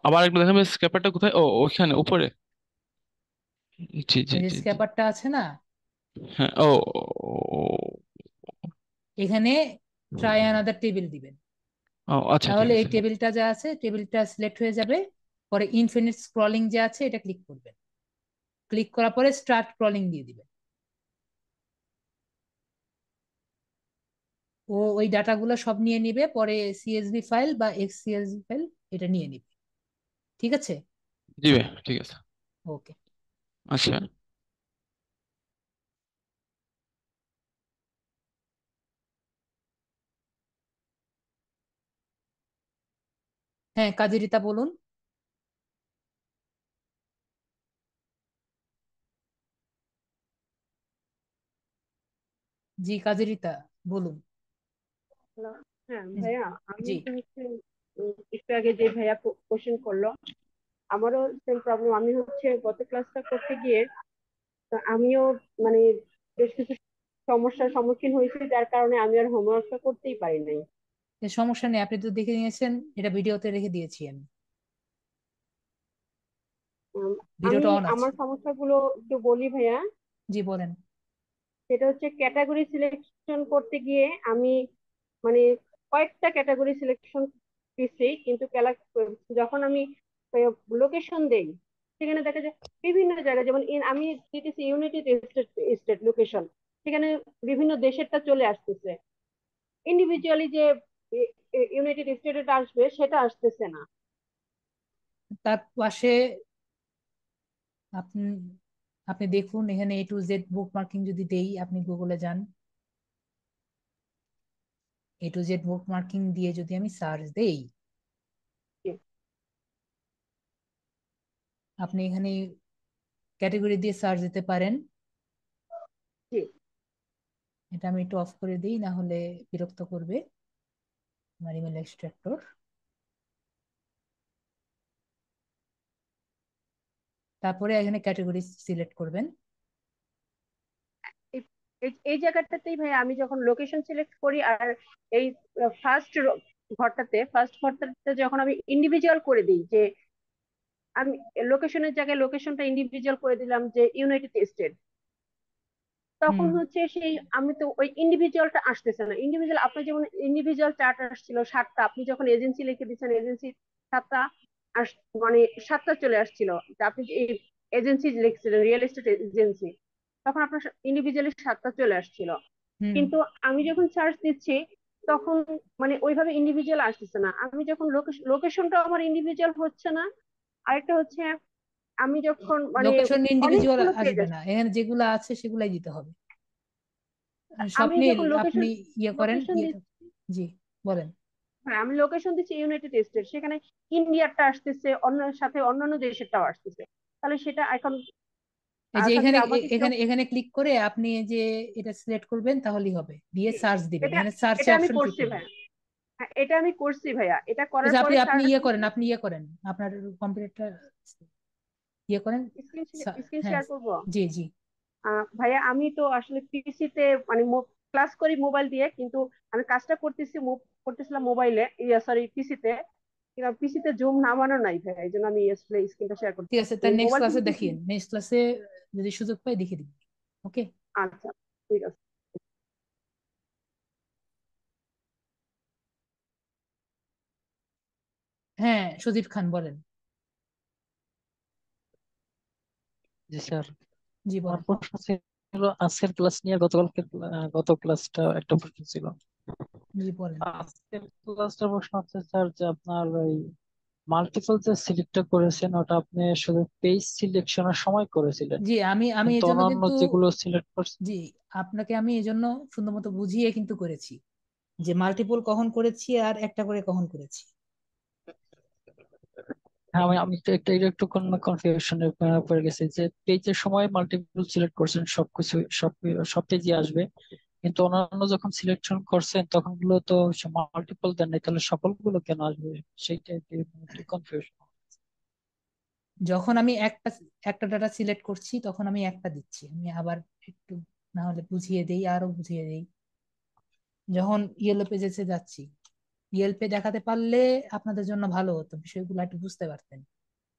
আবার একটু দেখাবে স্ক্র্যাপারটা কোথায়? ও ওইখানে উপরে। জি জি এই যে জি জি। স্ক্র্যাপারটা আছে না, হ্যাঁ ও এখানে ট্রাই অ্যানাদার টেবিল দিবেন। ও আচ্ছা ঠিক তাহলে এই আছে। টেবিলটা যা আছে, টেবিলটা সিলেক্ট হয়ে যাবে। পরে ইনফিনিট স্ক্রলিং যে আছে, এটা ক্লিক করবেন। ক্লিক করার পরে স্টার্ট স্ক্রলিং দিয়ে দিবেন। ও ওই ডাটাগুলো সব নিয়ে নিবে, পরে সিএসভি ফাইল বা এক্সসিএসভি ফাইল এটা নিয়ে নিবে। ঠিক আছে? জি ভাই ঠিক আছে। ওকে। আচ্ছা। হ্যাঁ, কাজেরিতা বলুন। জি কাজেরিতা বলুন। হ্যালো। হ্যাঁ জি। ভাইয়া, আমি জি। তো হচ্ছে একটু আগে যে ভাইয়া কোশ্চেন করলো, আমারও সেম প্রবলেম। আমি হচ্ছে গত ক্লাসটা করতে গিয়ে তো আমিও মানে বেশ কিছু সমস্যার সম্মুখীন হয়েছি, যার কারণে আমি আর হোমওয়ার্কটা করতেই পারি নাই। এ সমস্যা নেই, আপনি তো দেখে নিয়েছেন, এটা ভিডিওতে রেখে দিয়েছি আমি। উম, আমি ভিডিওটা অন আছে। আমার সমস্যাগুলো একটু বলি ভাইয়া। জি বলেন। সেটা হচ্ছে ক্যাটাগরি সিলেকশন করতে গিয়ে আমি মানে কয়েকটা ক্যাটাগরি সিলেকশন দিচ্ছি, কিন্তু যখন আমি লোকেশন দেই সেখানে দেখা যায় বিভিন্ন জায়গায়, যেমন আমি দিতেছি ইউনাইটেড স্টেট লোকেশন, সেখানে বিভিন্ন দেশেরটা চলে আসতেছে, ইন্ডিভিজুয়ালি যে ইউনাইটেড স্টেটের আসবে সেটা আসতেছে না। তার পাশে আপনি আপনি দেখুন, এখানে A to Z book marking যদি দেই, আপনি গুগলে যান, A to Z book marking দিয়ে যদি আমি সার্চ দেই, আপনি এখানে ক্যাটাগরি দিয়ে সার্চ দিতে পারেন। জি। এটা আমি একটু অফ করে দিই, না হলে বিরক্ত করবে আমার ইমেল এক্সট্রাক্টর। তারপরে এখানে ক্যাটাগরি সিলেক্ট করবেন। এই এই জায়গাটাতেই ভাই আমি যখন লোকেশন সিলেক্ট করি আর এই ফার্স্ট ঘরটাতে যখন আমি ইন্ডিভিজুয়াল করে দিই, যে আমি লোকেশনের জায়গায় লোকেশনটা ইন্ডিভিজুয়াল করে দিলাম যে ইউনাইটেড স্টেট, তখন হুম হচ্ছে সেই আমি তো ওই ইন্ডিভিজুয়ালটা আসতেছে না। ইন্ডিভিজুয়াল আপনার যেমন ইন্ডিভিজুয়াল চার্ট আসছিল 7টা, আপনি যখন এজেন্সি লিখে দিচ্ছেন এজেন্সি 7টা আস মানে 7টা চলে আসছিল, যে আপনি যে এজেন্সি লিখছিলেন রিয়েল এস্টেট এজেন্সি, তখন আপনার ইন্ডিভিজুয়ালি 7টা চলে আসছিল। হুম। কিন্তু আমি যখন সার্চ দিচ্ছি তখন মানে ওইভাবে ইন্ডিভিজুয়াল আসতেছে না। আমি যখন লোকেশনটা আমার ইন্ডিভিজুয়াল হচ্ছে না। আরেকটা হচ্ছে আমি যখন মানে লোকেশন ইন্ডিভিজুয়াল অনেকগুলো পেজ আসবে না, আসছে, এখানে যেগুলো আছে সেগুলাই দিতে হবে। আমি স্বপ্নীল, যখন লোকেশন আপনি ইয়ে করেন লোকেশন ইয়েটা। জি, বলেন। হ্যাঁ আমি লোকেশন দিচ্ছি ইউনাইটেড স্টেট, সেখানে ইন্ডিয়ারটা আসতেছে, অন্য সাথে অন্যান্য দেশেরটাও আসতেছে। তাহলে সেটা এখন এই যে তাহলে এখানে আমাকে কেউ এখানে এখানে ক্লিক করে আপনি এই যে এটা সিলেক্ট করবেন তাহলেই হবে, দিয়ে সার্চ দিবেন, এটা এখানে সার্চে এটা আমি অপশন ক্লিক করছি করবেন। ভাইয়া। হ্যাঁ এটা আমি করছি ভাইয়া, এটা করার আচ্ছা, আপনি পরে আপনি সার্চ ইয়ে করেন, দিচ্ছি। আপনি ইয়ে করেন, আপনার কম্পিউটারটা ইয়ে করেন। স্ক্রিন হ্যাঁ, শেয়ার করবো। জি জি। ভাইয়া আমি তো আসলে পিসিতে মানে ক্লাস করি মোবাইল দিয়ে, কিন্তু আমি কাজটা করতেছিলাম মোবাইলে, ইয়া সরি পিসিতে, কিন্তু পিসিতে জুম নামানো নাই ভাইয়া, এই জন্য আমি আসলে স্ক্রিনটা শেয়ার করতে ঠিক আছে, পারছি না। তার এই নেক্সট মোবাইল ক্লাসে থেকে পিসি। দেখিয়ে, নেক্সট ক্লাসে যদি সুযোগ পাই দেখিয়ে দিবেন। ওকে। আচ্ছা, ঠিক আছে। হ্যাঁ, সুদীপ খান বলেন। জি স্যার, জি আমার বলেন। প্রশ্ন ছিল আজকের ক্লাস নিয়ে। গত ক্লাসটা একটা প্রশ্ন ছিল। জি বলেন। আজকের ক্লাসটা প্রশ্ন হচ্ছে স্যার যে আপনার ওই মাল্টিপল যে সিলেক্টটা করেছেন ওটা আপনি শুধু পেজ সিলেকশনের সময় করেছিলেন, জি, আমি আমি কিন্তু এজন্য অন্যান্য কিন্তু, যেগুলো সিলেক্ট করছেন। জি, আপনাকে আমি এজন্য সুন্দর মতো বুঝিয়ে কিন্তু করেছি যে মাল্টিপল কখন করেছি আর একটা করে কখন করেছি। হ্যাঁ, আমি আমি তো এটা একটু কনফিউশনে পড়ে গেছি যে পেজের সময় মাল্টিপল সিলেক্ট করছেন, সবকিছু সব পেজে আসবে, কিন্তু অন্যান্য যখন সিলেকশন করছেন তখন গুলো তো মাল্টিপল দেন নাই, তাহলে সকলগুলো কেন আসবে সেইটা একটু কনফিউশন। যখন আমি একটা একটা ডাটা সিলেক্ট করছি তখন আমি একটা দিচ্ছি, আমি আবার একটু না হলে বুঝিয়ে দেই, আরো বুঝিয়ে দেই। যখন ইয়েলো পেজেসে যাচ্ছি, ইয়েলপে দেখাতে পারলে আপনাদের জন্য ভালো হতো, বিষয়গুলো একটু বুঝতে পারতেন।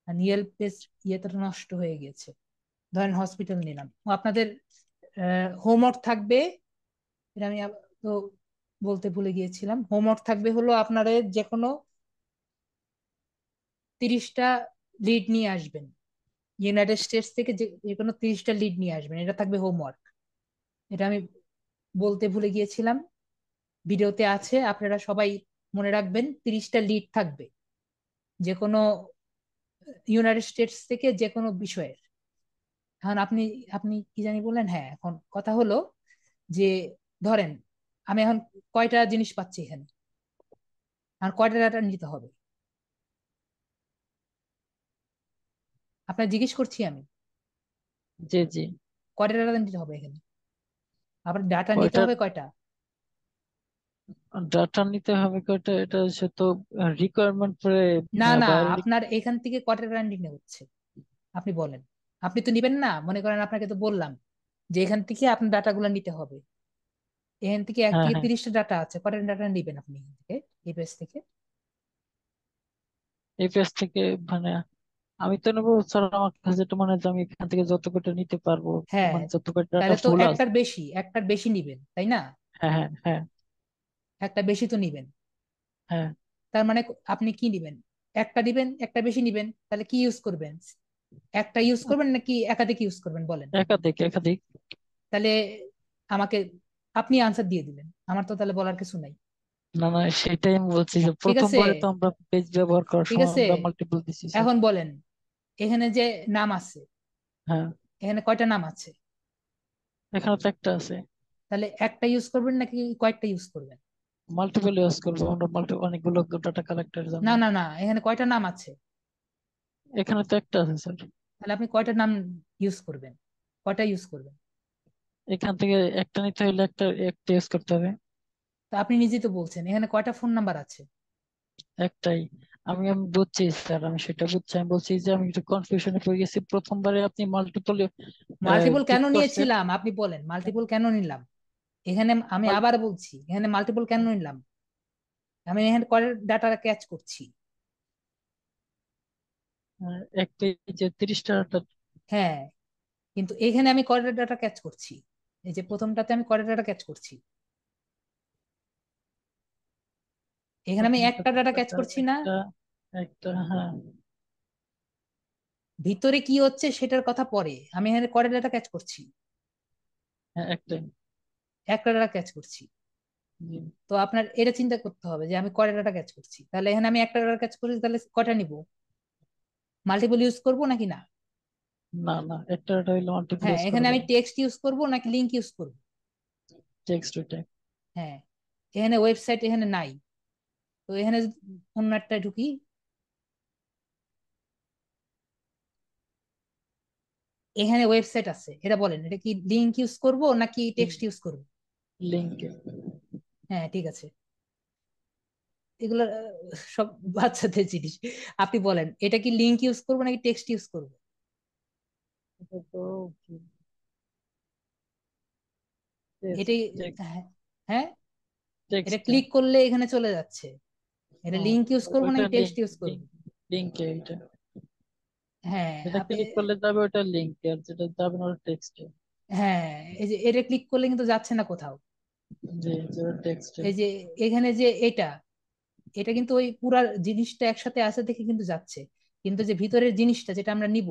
আর ইয়েলপ পেজ ইয়েটা নষ্ট হয়ে গেছে। ধরেন হসপিটাল নিলাম, ও আপনাদের হোমওয়ার্ক থাকবে, এটা আমি তো বলতে ভুলে গিয়েছিলাম। হোমওয়ার্ক থাকবে হলো আপনারা যে কোনো 30টা লিড নিয়ে আসবেন, ইউনাইটেড স্টেটস থেকে যে যে কোনো 30টা লিড নিয়ে আসবেন, এটা থাকবে হোমওয়ার্ক। এটা আমি বলতে ভুলে গিয়েছিলাম, ভিডিওতে আছে, আপনারা সবাই মনে রাখবেন। 30টা লিড থাকবে যে কোনো ইউনাইটেড স্টেটস থেকে যে কোনো বিষয়ের। এখন আপনি আপনি কি জানি বললেন, হ্যাঁ, এখন কথা হলো যে ধরেন আমি এখন কয়টা জিনিস পাচ্ছি এখানে, আর কয়টা ডাটা নিতে হবে আপনার জিজ্ঞেস করছি আমি, জি জি। কয়টা ডাটা নিতে হবে এখানে, আপনার ডাটা নিতে কয়টা হবে কয়টা। ডাটা নিতে হবে কয়টা, এটা সে তো রিকোয়ারমেন্ট পরে না না, বাইরে আপনার এখান থেকে কয়টা ডাটা নিতে হচ্ছে আপনি বলেন। আপনি তো নিবেন না, মনে করেন আপনাকে তো বললাম যে এখান থেকে আপনার ডাটাগুলো নিতে হবে, এখান থেকে এক হ্যাঁ থেকে হ্যাঁ, 30টা ডাটা আছে, কয়টা ডাটা নিবেন আপনি এখান থেকে, এই পেজ থেকে। এই পেজ থেকে মানে আমি তো নেবো স্যার, আমার কাছে যেটা মনে হয় যে আমি এখান থেকে যত কয়টা নিতে পারবো, হ্যাঁ, মানে যত কয়টা ডাটা তাহলে তো ফুল আছে। একটার বেশি নিবেন তাই না, হ্যাঁ হ্যাঁ হ্যাঁ একটা বেশি তো নিবেন। হ্যাঁ। তার মানে আপনি কি নিবেন, একটা নিবেন, একটা বেশি নিবেন, তাহলে কি ইউজ করবেন, একটা ইউজ করবেন নাকি একাধিক ইউজ করবেন বলেন। একাধিক একাধিক। তাহলে আমাকে আপনি আনসার দিয়ে দিবেন, আমার তো তাহলে বলার কিছু নাই। না না, সেটাই আমি বলছি যে ঠিক আছে, প্রথমবারে তো আমরা পেজ ব্যবহার করার ঠিক সময় আছে। আমরা মাল্টিপল দিচ্ছি স্যার। এখন বলেন, এখানে যে নাম আছে, হ্যাঁ, এখানে কয়টা নাম আছে, এখানে তো একটা আছে। তাহলে একটা ইউজ করবেন নাকি কয়েকটা ইউজ করবেন। মাল্টিপল ইউজ করবো আমরা, অনেকগুলো ডাটা কালেক্টের জন্য। না না না, এখানে কয়টা নাম আছে, এখানে তো একটা আছে স্যার। তাহলে আপনি কয়টা নাম ইউজ করবেন, কয়টা ইউজ করবেন। এখান থেকে একটা নিতে হলে একটা একটা ইউজ করতে হবে। তো আপনি নিজেই তো বলছেন এখানে কয়টা ফোন নাম্বার আছে। একটাই। আমি আমি বুঝছি স্যার, আমি সেটা বুঝছি। আমি বলছি যে আমি একটু কনফিউশনে পড়ে গেছি। প্রথমবারে আপনি মাল্টিপল মাল্টিপল টিক কেন করছেন। নিয়েছিলাম আপনি বলেন, মাল্টিপল কেন নিলাম? এখানে আমি মাল- আবার বলছি, এখানে মাল্টিপল কেন নিলাম? আমি এখানে করে ডাটা ক্যাচ করছি। এক পেজে 30টা। হ্যাঁ, কিন্তু এখানে আমি করে ডাটা ক্যাচ করছি। এই যে প্রথমটাতে আমি করে ডাটা ক্যাচ করছি, এখানে আমি একটা ডাটা ক্যাচ করছি না। একটা একটা হ্যাঁ। ভিতরে কি হচ্ছে সেটার কথা পরে, আমি এখানে করে ডাটা ক্যাচ করছি, হ্যাঁ একটাই। একটা ডাটা ক্যাচ করছি। জি। তো আপনার এটা চিন্তা করতে হবে যে আমি কয়টা ডাটা ক্যাচ করছি, তাহলে এখানে আমি একটা ডাটা ক্যাচ করছি, তাহলে কয়টা নিব? মাল্টিপল ইউজ করব নাকি না? না না, একটা হইলে মাল্টিপল হ্যাঁ, ইউজ করা এখানে আমি যাবে। টেক্সট ইউজ করব নাকি লিঙ্ক ইউজ করব? টেক্সট ওইটা। হ্যাঁ, এখানে ওয়েবসাইট এখানে নাই, তো এখানে যদি অন্য একটা ঢুকি, এখানে ওয়েবসাইট আছে, এটা বলেন এটা কি লিঙ্ক ইউজ করব নাকি টেক্সট ইউজ করব? লিঙ্কে। হ্যাঁ ঠিক আছে, এগুলো সব বাচ্চাদের জিনিস। আপনি বলেন এটা কি লিঙ্ক ইউজ করবো নাকি টেক্সট ইউজ করবো? এটা তো এটাই। টেক্সট। হ্যাঁ, হ্যাঁ, এটা টেক্সট। ক্লিক করলে এখানে চলে যাচ্ছে। এটা ও, লিঙ্ক ইউজ করবো ওইটা নাকি টেক্সট লিঙ্ক। ইউজ করবো? লিঙ্ক। লিঙ্কে এটা। হ্যাঁ এটা আপনি, ক্লিক করলে যাবে ওটা লিঙ্কে, আর যেটা যাবে না ওটা টেক্সটে। হ্যাঁ এই যে এটা ক্লিক করলে কিন্তু যাচ্ছে না কোথাও। জি, যেটা টেক্সটে। এই যে এখানে যে এটা, এটা কিন্তু ওই পুরা জিনিসটা একসাথে আছে দেখে কিন্তু যাচ্ছে, কিন্তু যে ভিতরের জিনিসটা যেটা আমরা নিব,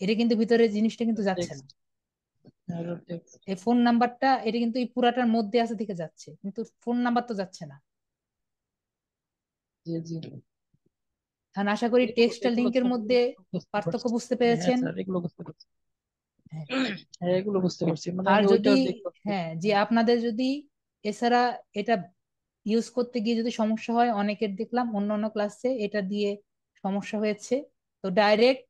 এটা কিন্তু ভিতরের জিনিসটা কিন্তু যাচ্ছে না। টেক্সট। হ্যাঁ টেক্সট। এই ফোন নাম্বারটা এটা কিন্তু এই পুরাটার মধ্যে আছে দেখে যাচ্ছে, কিন্তু ফোন নাম্বার তো যাচ্ছে না। জি জি। আর আশা করি এগুলো টেক্সট আর এগুলো লিঙ্কের স্যার, মধ্যে এগুলো বুঝতে পার্থক্য পারছি। বুঝতে হ্যাঁ পেরেছেন। স্যার, এগুলো বুঝতে পারছি। হ্যাঁ, হ্যাঁ এগুলো বুঝতে পারছি, মানে আর আমি যদি, ওইটাও দেখতে পাচ্ছি। হ্যাঁ যে আপনাদের যদি এছাড়া এটা ইউজ করতে গিয়ে যদি সমস্যা হয়, অনেকের দেখলাম অন্য অন্য ক্লাসে এটা দিয়ে সমস্যা হয়েছে, তো ডাইরেক্ট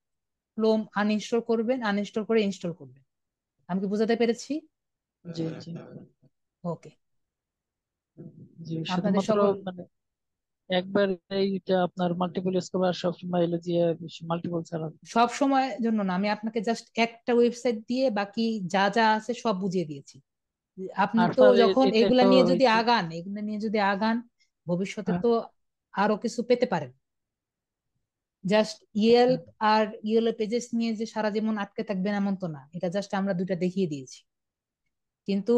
ক্রোম আনইনস্টল করবেন, আনইনস্টল করে ইনস্টল করবেন। আমি কি বুঝাতে পেরেছি? জি জি। ওকে। জি, আপনাদের শুধুমাত্র সকল, মানে একবার এইটা আপনার মাল্টিপল ইউজ করবে, আর সবসময় এলো যে মাল্টিপল ছাড়া। সব সময় জন্য না, আমি আপনাকে জাস্ট একটা ওয়েবসাইট দিয়ে বাকি যা যা আছে সব বুঝিয়ে দিয়েছি। আপনি আর তো স্যার যখন এটা এগুলা তো নিয়ে যদি আগান, এগুলা নিয়ে যদি আগান, ভবিষ্যতে হ্যাঁ, তো আরো কিছু পেতে পারেন। জাস্ট ইয়েলপ আর ইয়েলো পেজেস নিয়ে যে সারা জীবন আটকে থাকবেন এমন তো না, এটা জাস্ট আমরা দুইটা দেখিয়ে দিয়েছি। কিন্তু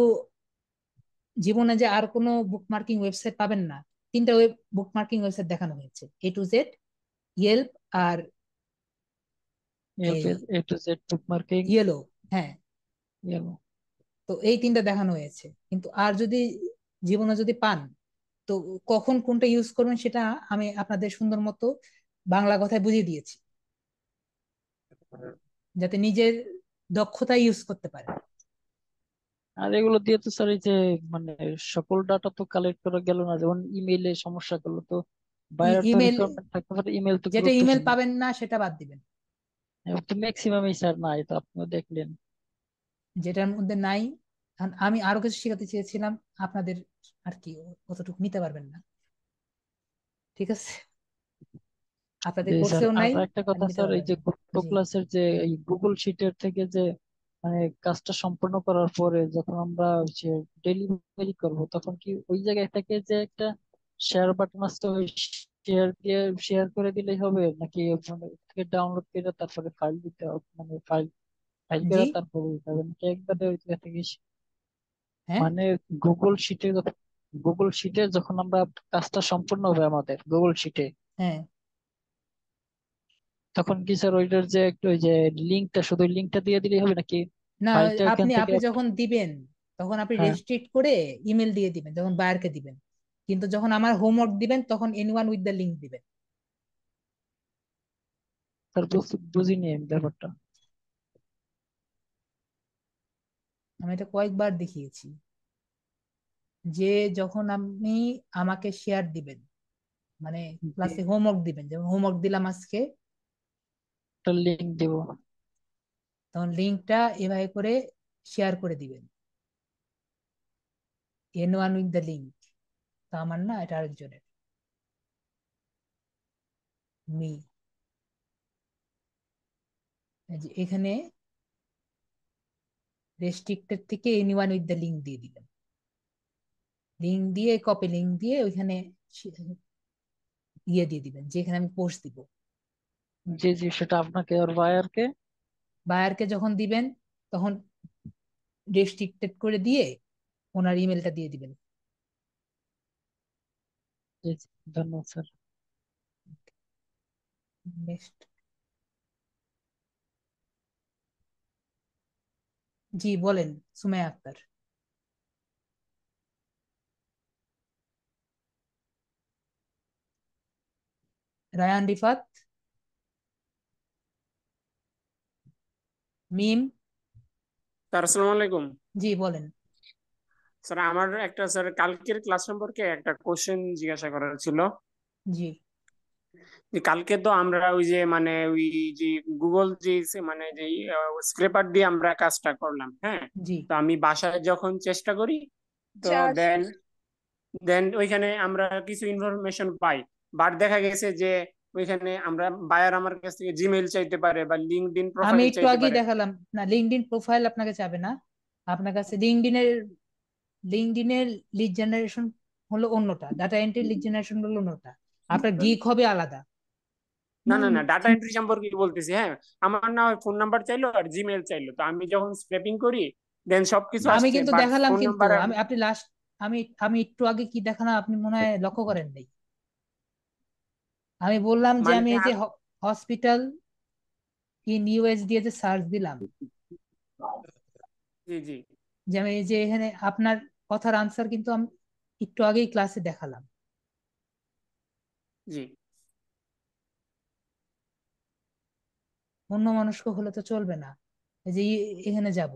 জীবনে যে আর কোনো বুকমার্কিং ওয়েবসাইট পাবেন না, তিনটা বুকমার্কিং ওয়েবসাইট দেখানো হয়েছে, A to Z, ইয়েলপ আর এই এ টু জেড বুকমার্কিং। ইয়েলো। হ্যাঁ, গেল। তো এই তিনটা দেখানো হয়েছে, কিন্তু আর যদি জীবনে যদি পান, তো কখন কোনটা ইউজ করবেন সেটা আমি আপনাদের সুন্দর মতো বাংলা কথায় বুঝিয়ে দিয়েছি, যাতে নিজের দক্ষতা ইউজ করতে পারেন। আর এগুলো দিয়ে তো স্যার এই যে মানে সকল ডাটা তো কালেক্ট করা গেল না, যেমন ইমেইলে সমস্যা করলো তো, বাইরের তো ইমেল, রিকোয়ারমেন্ট থাকতে পারে, ইমেল তো যেটা ইমেল গুরুত্বপূর্ণ। পাবেন না সেটা বাদ দিবেন। তো ম্যাক্সিমামই স্যার নাই, তো আপনিও দেখলেন। যেটার মধ্যে নাই, কারণ আমি আরো কিছু শেখাতে চেয়েছিলাম, আপনাদের আর কি অতটুকু নিতে পারবেন না। ঠিক আছে, আপনাদের জি স্যার, কোর্সেও আর নাই, একটা আর কথা নিতে স্যার, এই পারবেন যে না। গত জি, ক্লাসের যে এই গুগল শিটের থেকে যে মানে কাজটা সম্পন্ন করার পরে যখন আমরা যে ডেলিভারি করব, তখন কি ওই জায়গায় থেকে যে একটা শেয়ার বাটন আছে, ওই শেয়ার দিয়ে শেয়ার করে দিলেই হবে, নাকি ওখানে থেকে ডাউনলোড করে তারপরে ফাইল দিতে হবে, মানে ফাইল ফাইল জি, করে তারপরে দিতে হবে, নাকি একবারে ওই জায়গা থেকে হ্যাঁ, মানে গুগল শিটে গুগল শিটে যখন আমরা কাজটা সম্পূর্ণ হবে আমাদের গুগল শিটে, হ্যাঁ, তখন কি স্যার ওইটার যে একটু ওই যে লিঙ্কটা, শুধু লিঙ্কটা দিয়ে দিলেই হবে, নাকি না ফাইলটা ওখান আপনি থেকে আপনি যখন দিবেন তখন আপনি হ্যাঁ রেস্ট্রিক্ট করে ইমেল দিয়ে দিবেন, যখন বায়ারকে দিবেন, কিন্তু যখন আমার হোমওয়ার্ক দিবেন তখন এনিওয়ান উইথ দ্য লিঙ্ক দিবেন। স্যার বুঝিনি আমি ব্যাপারটা। আমি এটা কয়েকবার দেখিয়েছি, যে যখন আপনি আমাকে শেয়ার দিবেন, মানে জি, ক্লাসে হোমওয়ার্ক দিবেন, যেমন হোমওয়ার্ক দিলাম আজকে, একটা লিঙ্ক দিব। তখন লিঙ্কটা এভাবে করে শেয়ার করে দিবেন, এনিওয়ান উইথ দ্য লিঙ্ক। তা আমার না, এটা আরেকজনের। মি, এখানে রেস্ট্রিক্টেড থেকে এনিওয়ান উইথ দ্য লিঙ্ক দিয়ে দিবেন, লিঙ্ক দিয়ে কপি লিঙ্ক দিয়ে ওইখানে ইয়ে দিয়ে দিবেন যেখানে আমি পোস্ট দিব। জি জি, সেটা আপনাকে আর বায়ারকে? বায়ারকে যখন দিবেন তখন রেস্ট্রিক্টেড করে দিয়ে ওনার ইমেলটা দিয়ে দিবেন। জি জি, ধন্যবাদ স্যার। নেক্সট। জি বলেন, সুমাইয়া আক্তার। রায়ান রিফাত। মিম। স্যার আসসালামু আলাইকুম। জি বলেন। স্যার আমার একটা স্যার কালকের ক্লাস সম্পর্কে একটা কোশ্চেন জিজ্ঞাসা করার ছিল। জি যে কালকে তো আমরা ওই যে মানে ওই যে গুগল যে মানে যে স্ক্রেপার দিয়ে আমরা কাজটা করলাম, হ্যাঁ। জি তো আমি বাসায় যখন চেষ্টা করি তো দেন দেন ওইখানে আমরা কিছু ইনফরমেশন পাই, বাট দেখা গেছে যে ওইখানে আমরা বায়ার আমার কাছ থেকে জিমেইল চাইতে পারে বা লিঙ্কডইন আমি প্রোফাইল একটু চাইতে আগেই পারে। দেখালাম না, লিঙ্কডইন প্রোফাইল আপনাকে চাবে না। আপনার কাছে লিঙ্কডইনের লিড জেনারেশন হলো অন্যটা, ডাটা এন্ট্রি লিড জেনারেশন হলো অন্যটা, আপনার গিগ হবে আলাদা। না না না, ডাটা এন্ট্রি সম্পর্কে বলতেছি, হ্যাঁ। আমার না হয় ফোন নাম্বার চাইলো আর জিমেল চাইলো, তো আমি যখন স্ক্র্যাপিং করি দেন সবকিছু আমি আসছে কিন্তু বাট দেখালাম, ফোন কিন্তু নাম্বার। আমি আপনি লাস্ট আমি আমি একটু আগে কি দেখালাম আপনি মনে হয় লক্ষ্য করেন নাই। আমি বললাম যে মানে আমি এই যে হসপিটাল ইন ইউএস দিয়ে যে সার্চ দিলাম, জি জি যে আমি এই যে এখানে আপনার কথার আনসার কিন্তু আমি একটু আগেই ক্লাসে দেখালাম। জি অন্য মানুষকে হলে তো চলবে না। এই যে এখানে যাব,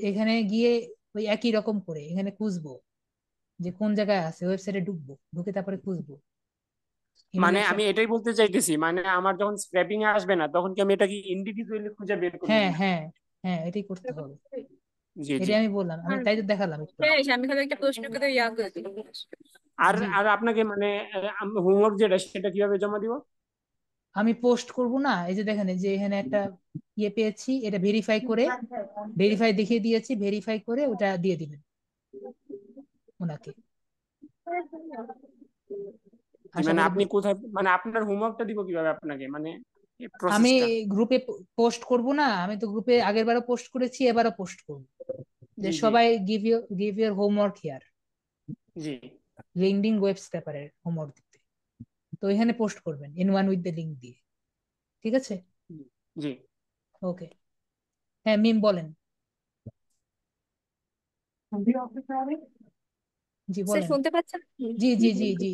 এখানে গিয়ে ওই একই রকম করে এখানে খুঁজবো যে কোন জায়গায় আছে, ওয়েবসাইটে ঢুকবো, ঢুকে তারপরে খুঁজবো মানে ইমিগ্রেশন। আমি এটাই বলতে চাইতেছি, মানে আমার যখন স্ক্র্যাপিং এ আসবে না তখন কি আমি এটাকে ইন্ডিভিজুয়ালি খুঁজে বের করবো হ্যাঁ কিনা? হ্যাঁ হ্যাঁ, এটাই করতে হবে। জি জি। এটাই আমি বললাম, আমি তাই তো দেখালাম একটু আগে। বেশ, আমি খালি একটা প্রশ্ন করে ইয়া করে দিই। আর জি আর আপনাকে মানে হোমওয়ার্ক যেটা সেটা কিভাবে জমা দিব? আমি পোস্ট করব না, এই যে দেখেন এই যে এখানে একটা ইয়ে পেয়েছি, এটা ভেরিফাই করে, ভেরিফাই দেখিয়ে দিয়েছি, ভেরিফাই করে ওটা দিয়ে দিবেন ওনাকে। জি, আশা মানে করি আপনি কোথায়, মানে আপনার হোমওয়ার্কটা দিব কিভাবে আপনাকে, মানে আমি প্রসেসটা? গ্রুপে পোস্ট করব না, আমি তো গ্রুপে আগের বারও পোস্ট করেছি, এবারও পোস্ট করব যে জি জি সবাই গিভ ইউর হোমওয়ার্ক হিয়ার, জি লিঙ্কডিন ওয়েব স্ক্র্যাপারের হোমওয়ার্ক দিতে। তো এখানে পোস্ট করবেন in one with the link দিয়ে, ঠিক আছে? জি। ওকে। হ্যাঁ মিম বলেন। জি স্যার বলেন। শুনতে পাচ্ছেন? জি জি জি জি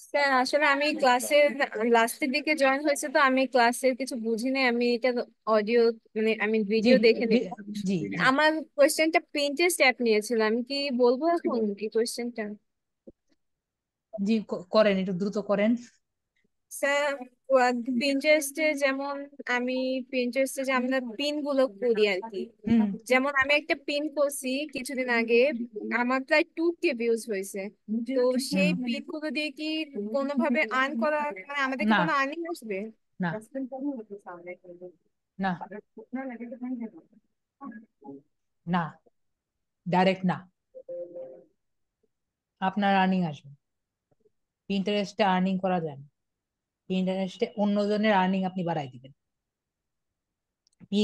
স্যার আসলে আমি ক্লাসের লাস্টের দিকে জয়েন হয়েছে, তো আমি ক্লাসের কিছু বুঝি নাই, আমি এটা অডিও মানে আমি জি ভিডিও দেখে জি নিলাম। জি জি আমার কোয়েশ্চেনটা প্রিন্টের স্টেপ নিয়েছিল, আমি কি বলবো এখন কি কোয়েশ্চেনটা? জি করেন, একটু দ্রুত করেন। স্যার পিন্টারেস্টে যেমন আমি পিন্টারেস্টে যে আমরা পিন গুলো করি আর কি, হুম যেমন আমি একটা পিন করছি কিছুদিন আগে, আমার প্রায় 2K ভিউজ হয়েছে। তো সেই হুম পিন গুলো দিয়ে কি কোনোভাবে আর্ন করা, মানে আমাদের কি না কোনো আর্নিং আসবে? না না না, ডাইরেক্ট না, আপনার আর্নিং আসবে। ইন্টারেস্টে আর্নিং করা যায় না, ইন্টারেস্টে অন্যজনের আর্নিং আপনি বাড়াই দিবেন।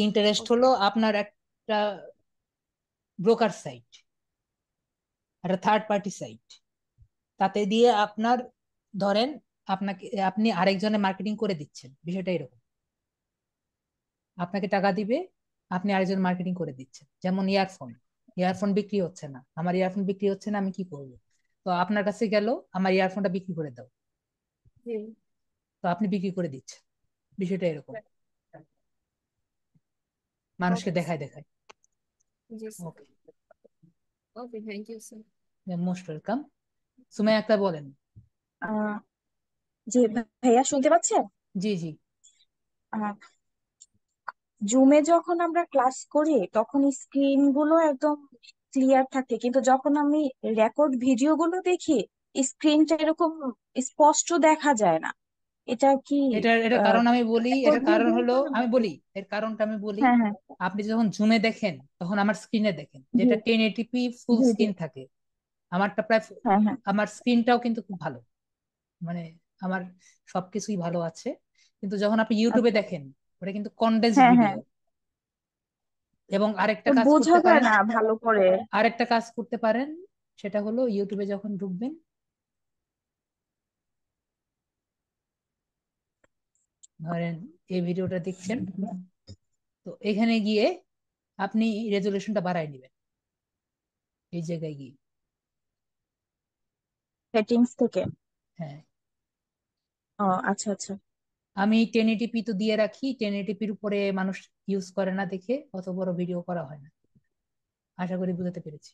ইন্টারেস্ট হলো আপনার একটা ব্রোকার সাইট, একটা থার্ড পার্টি সাইট, তাতে দিয়ে আপনার ধরেন আপনাকে আপনি আরেকজনের মার্কেটিং করে দিচ্ছেন, বিষয়টা এরকম। আপনাকে টাকা দিবে, আপনি আরেকজন মার্কেটিং করে দিচ্ছেন। যেমন ইয়ারফোন, ইয়ারফোন বিক্রি হচ্ছে না, আমার ইয়ারফোন বিক্রি হচ্ছে না, আমি কি করব? তো আপনার কাছে গেল, আমার ইয়ারফোনটা বিক্রি করে দাও, জি তো আপনি বিক্রি করে দিচ্ছেন, বিষয়টা এরকম, মানুষকে ওকে দেখায় দেখায়। জি sir. Okay, okay, thank you sir. Most welcome. Sumaiya একটা বলেন। আহ জি ভাইয়া, শুনতে পাচ্ছেন? জি জি জুমে যখন আমরা ক্লাস করি তখন স্ক্রিন গুলো একদম ক্লিয়ার থাকে, কিন্তু যখন আমি রেকর্ড ভিডিও গুলো দেখি স্ক্রিনটা এরকম স্পষ্ট দেখা যায় না। এটা কি এটার এটা কারণ আমি বলি, এটার কারণ বুঝবেন হলো কোনো আমি ভাবে? বলি, এর কারণটা আমি বলি। হ্যাঁ হ্যাঁ, আপনি যখন জুমে দেখেন তখন আমার স্ক্রিনে দেখেন জি যেটা 1080p ফুল জি জি, স্ক্রিন থাকে। আমারটা প্রায় হ্যাঁ হ্যাঁ, আমার স্ক্রিনটাও কিন্তু খুব ভালো, মানে আমার সবকিছুই ভালো আছে। কিন্তু যখন আপনি ইউটিউবে আচ্ছা, দেখেন ওটা কিন্তু কনডেন্সড হ্যাঁ হ্যাঁ, ভিডিও। এবং আরেকটা কাজ বোঝা করতে যায় পারেন, না ভালো করে। আরেকটা কাজ করতে পারেন, সেটা হলো ইউটিউবে যখন ঢুকবেন, ধরেন এই ভিডিওটা দেখছেন, তো এখানে গিয়ে আপনি রেজলিউশনটা বাড়ায় নেবেন এই জায়গায় গিয়ে। সেটিংস থেকে? হ্যাঁ, ও আচ্ছা আচ্ছা আমি 1080p তো দিয়ে রাখি, 1080pর উপরে মানুষ ইউজ করে না দেখে অত বড় ভিডিও করা হয় না। আশা করি বুঝতে পেরেছি।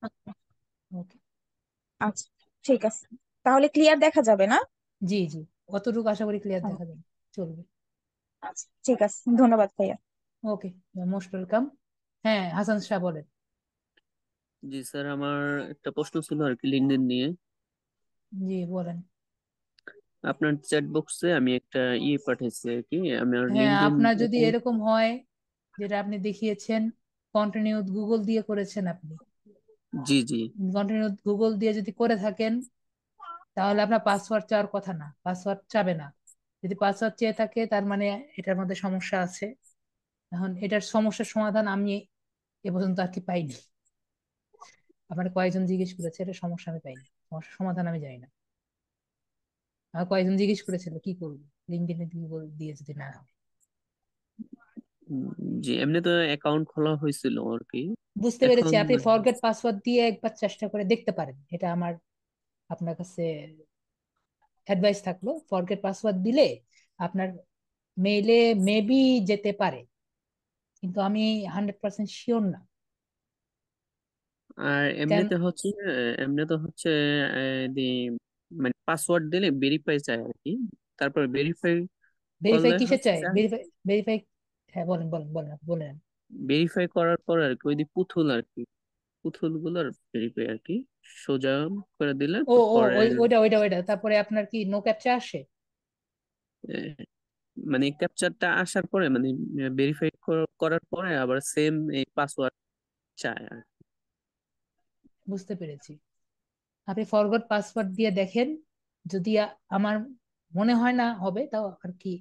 আচ্ছা ওকে। আচ্ছা, ঠিক আছে, তাহলে ক্লিয়ার দেখা যাবে না? জি জি, অতটুকু আশা করি ক্লিয়ার হুম, দেখা যাবে, চলবে। আচ্ছা ঠিক আছে, ধন্যবাদ ভাইয়া। ওকে, মোস্ট ওয়েলকাম। হ্যাঁ, হাসান শাহ বলেন। জি স্যার, আমার একটা প্রশ্ন ছিল আর কি লিঙ্কডইন নিয়ে। জি বলেন। আপনার চ্যাট বক্সে আমি একটা পাঠাইছি আর কি, আমার হ্যাঁ, লিঙ্কডইন আপনার যদি অ্যাকাউন্ট। এরকম হয় যেটা আপনি দেখিয়েছেন, কন্টিনিউ গুগল দিয়ে করেছেন আপনি, জি জি। কন্টিনিউ গুগল দিয়ে যদি করে থাকেন তাহলে আপনার পাসওয়ার্ড চাওয়ার কথা না, পাসওয়ার্ড চাবে না। যদি পাসওয়ার্ড চেয়ে থাকে তার মানে এটার মধ্যে সমস্যা আছে। এখন এটার সমস্যার সমাধান আমি এ পর্যন্ত আর কি পাইনি। আমার কয়েকজন জিজ্ঞেস করেছে, এটা সমস্যা আমি পাইনি, সমস্যার সমাধান আমি জানি না। আমার কয়েকজন জিজ্ঞেস করেছিল কি করবো লিঙ্কডইনে গুগল দিয়ে যদি না হয়। উম, জি, এমনি তো অ্যাকাউন্ট খোলা হয়েছিল আর কি। বুঝতে এখন পেরেছি, আপনি ফরগেট পাসওয়ার্ড দিয়ে একবার চেষ্টা করে দেখতে পারেন, এটা আমার আপনার কাছে অ্যাডভাইস থাকলো। ফরগেট পাসওয়ার্ড দিলে আপনার মেইলে মেবি যেতে পারে, কিন্তু আমি 100% শিওর না। আর কেন? এমনিতে হচ্ছে দি মানে পাসওয়ার্ড দিলে ভেরিফাই চাই আর কি। তারপর ভেরিফাই ভেরিফাই করলে কিসে হচ্ছে চাই? ভেরিফাই ভেরিফাই হ্যাঁ বলেন বলেন বলেন বলেন। ভেরিফাই করার পর আর কি ওই যে পুতুল আর কি, পুতুল গুলার ভেরিফাই আর কি সোজা করে দিলে ও ও পরে ওইটা তারপরে আপনার কি নো ক্যাপচা আসে? মানে ক্যাপচারটা আসার পরে মানে ভেরিফাই করার পরে আবার সেম এই পাসওয়ার্ড চায় আর কি। বুঝতে পেরেছি। আপনি ফরগট পাসওয়ার্ড দিয়ে দেখেন, যদি আমার মনে হয় না হবে তাও আর কি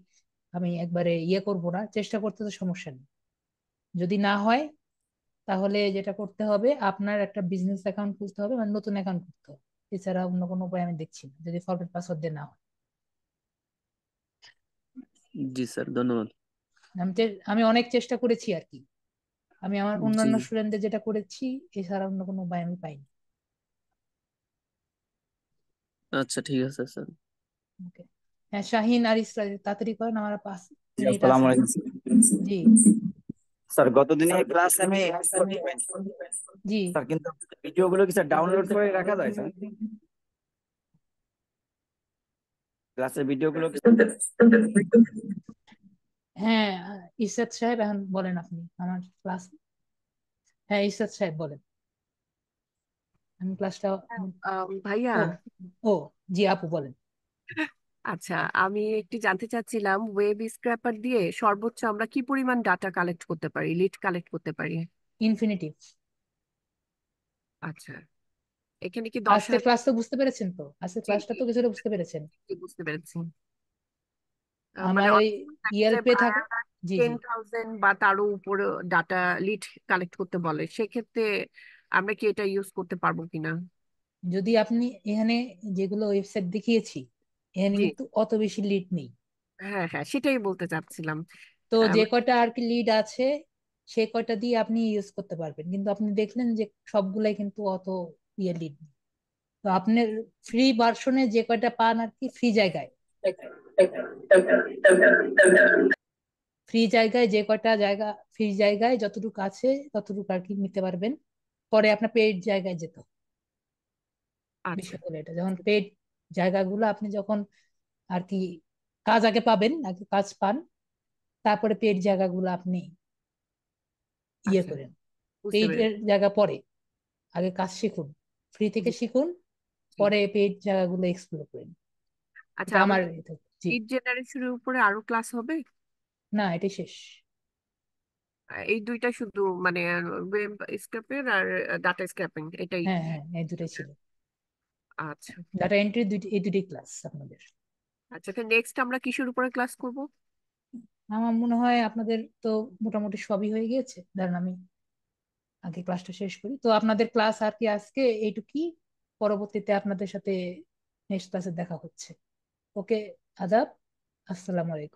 আমি একবারে ইয়ে করব না, চেষ্টা করতে তো সমস্যা নেই। যদি না হয় তাহলে যেটা করতে হবে আপনার একটা বিজনেস অ্যাকাউন্ট খুলতে হবে, মানে নতুন অ্যাকাউন্ট খুলতে হবে। এছাড়া অন্য কোনো উপায় আমি দেখছি না যদি ফরগট পাসওয়ার্ড দিয়ে না হয়। জি স্যার, ধন্যবাদ। আমি অনেক চেষ্টা করেছি আর কি, আমি আমার জি অন্যান্য স্টুডেন্টদের যেটা করেছি, এছাড়া অন্য কোনো উপায় আমি পাইনি। আচ্ছা, ঠিক আছে স্যার। ওকে। হ্যাঁ, শাহিন আর ইসরা তাড়াতাড়ি করেন, আমার 5 মিনিট আসসালামু আছে। আলাইকুম জি স্যার। গতদিনের ক্লাসে আমি জি। স্যার, কিন্তু ভিডিও গুলো কি স্যার ডাউনলোড করে রাখা যায় স্যার? ক্লাসের ভিডিও গুলো কি? হ্যাঁ, ইসরাত সাহেব এখন বলেন আপনি আমার ক্লাস। হ্যাঁ, ইসরাত সাহেব বলেন, আমি ক্লাসটা। ভাইয়া, ও ও জি আপু বলেন। আচ্ছা, আমি একটু জানতে চাচ্ছিলাম ওয়েব স্ক্র্যাপার দিয়ে সর্বোচ্চ আমরা কি পরিমাণ ডাটা কালেক্ট করতে পারি, লিড কালেক্ট করতে পারি? ইনফিনিটিভ। আচ্ছা, এখানে কি 10,000? আজকের ক্লাস তো বুঝতে পেরেছেন তো, আজকের জি ক্লাসটা জি, তো কিছুটা বুঝতে পেরেছেন। বুঝতে পেরেছি। মানে আমার ওই অনেক থাকে যে ইয়েলপে থাকা। ভাইয়ারা জি জি। 10,000 বা তারও উপরে ডাটা লিড কালেক্ট করতে বলে, সেক্ষেত্রে আমরা কি এটা ইউজ করতে পারবো কিনা? যদি আপনি এখানে যেগুলো ওয়েবসাইট দেখিয়েছি, এখানে জি, কিন্তু অত বেশি লিড নেই। হ্যাঁ হ্যাঁ, সেটাই বলতে চাচ্ছিলাম। তো যে মানে কয়টা আর কি লিড আছে সে কয়টা দিয়ে আপনি ইউজ করতে পারবেন, কিন্তু আপনি দেখলেন যে সবগুলাই কিন্তু অত ইয়ে লিড নেই। তো আপনার ফ্রি ভার্সনে যে কয়টা পান আর কি, ফ্রি জায়গায় যে কয়টা জায়গা, ফ্রি জায়গায় যতটুকু আছে ততটুকু আর কি নিতে পারবেন। পরে আপনার পেইড জায়গায় যেতে হবে। আচ্ছা বিষয় হলো এটা, যখন পেইড জায়গাগুলো আপনি যখন আর কি কাজ আগে পাবেন, আগে কাজ পান, তারপরে পেইড জায়গাগুলো আপনি ইয়ে আচ্ছা, করেন। বুঝতে পেইড এর পেরেছি। জায়গা পরে, আগে কাজ শিখুন, ফ্রি থেকে শিখুন, পরে পেইড জায়গাগুলো এক্সপ্লোর করি। আচ্ছা, এটা আমার আমাদের জি, লিড জেনারেশনের উপরে আরো ক্লাস হবে? না এটাই শেষ। এই দুইটা শুধু মানে ওয়েব স্ক্র্যাপিং আর ডাটা স্ক্র্যাপিং এটাই? হ্যাঁ হ্যাঁ, এই দুটাই ছিল। আচ্ছা ডাটা এন্ট্রি এই দুটোই ক্লাস আপনাদের। আচ্ছা, তো নেক্সট আমরা কিসের উপরে ক্লাস করব? আমার মনে হয় আপনাদের তো মোটামুটি সবই হয়ে গিয়েছে, ধরেন আমি আগে ক্লাসটা শেষ করি। তো আপনাদের ক্লাস আর কি আজকে এইটুকুই, পরবর্তীতে আপনাদের সাথে নেক্সট ক্লাসে দেখা হচ্ছে। ওকে, আদাব, আসসালামু আলাইকুম।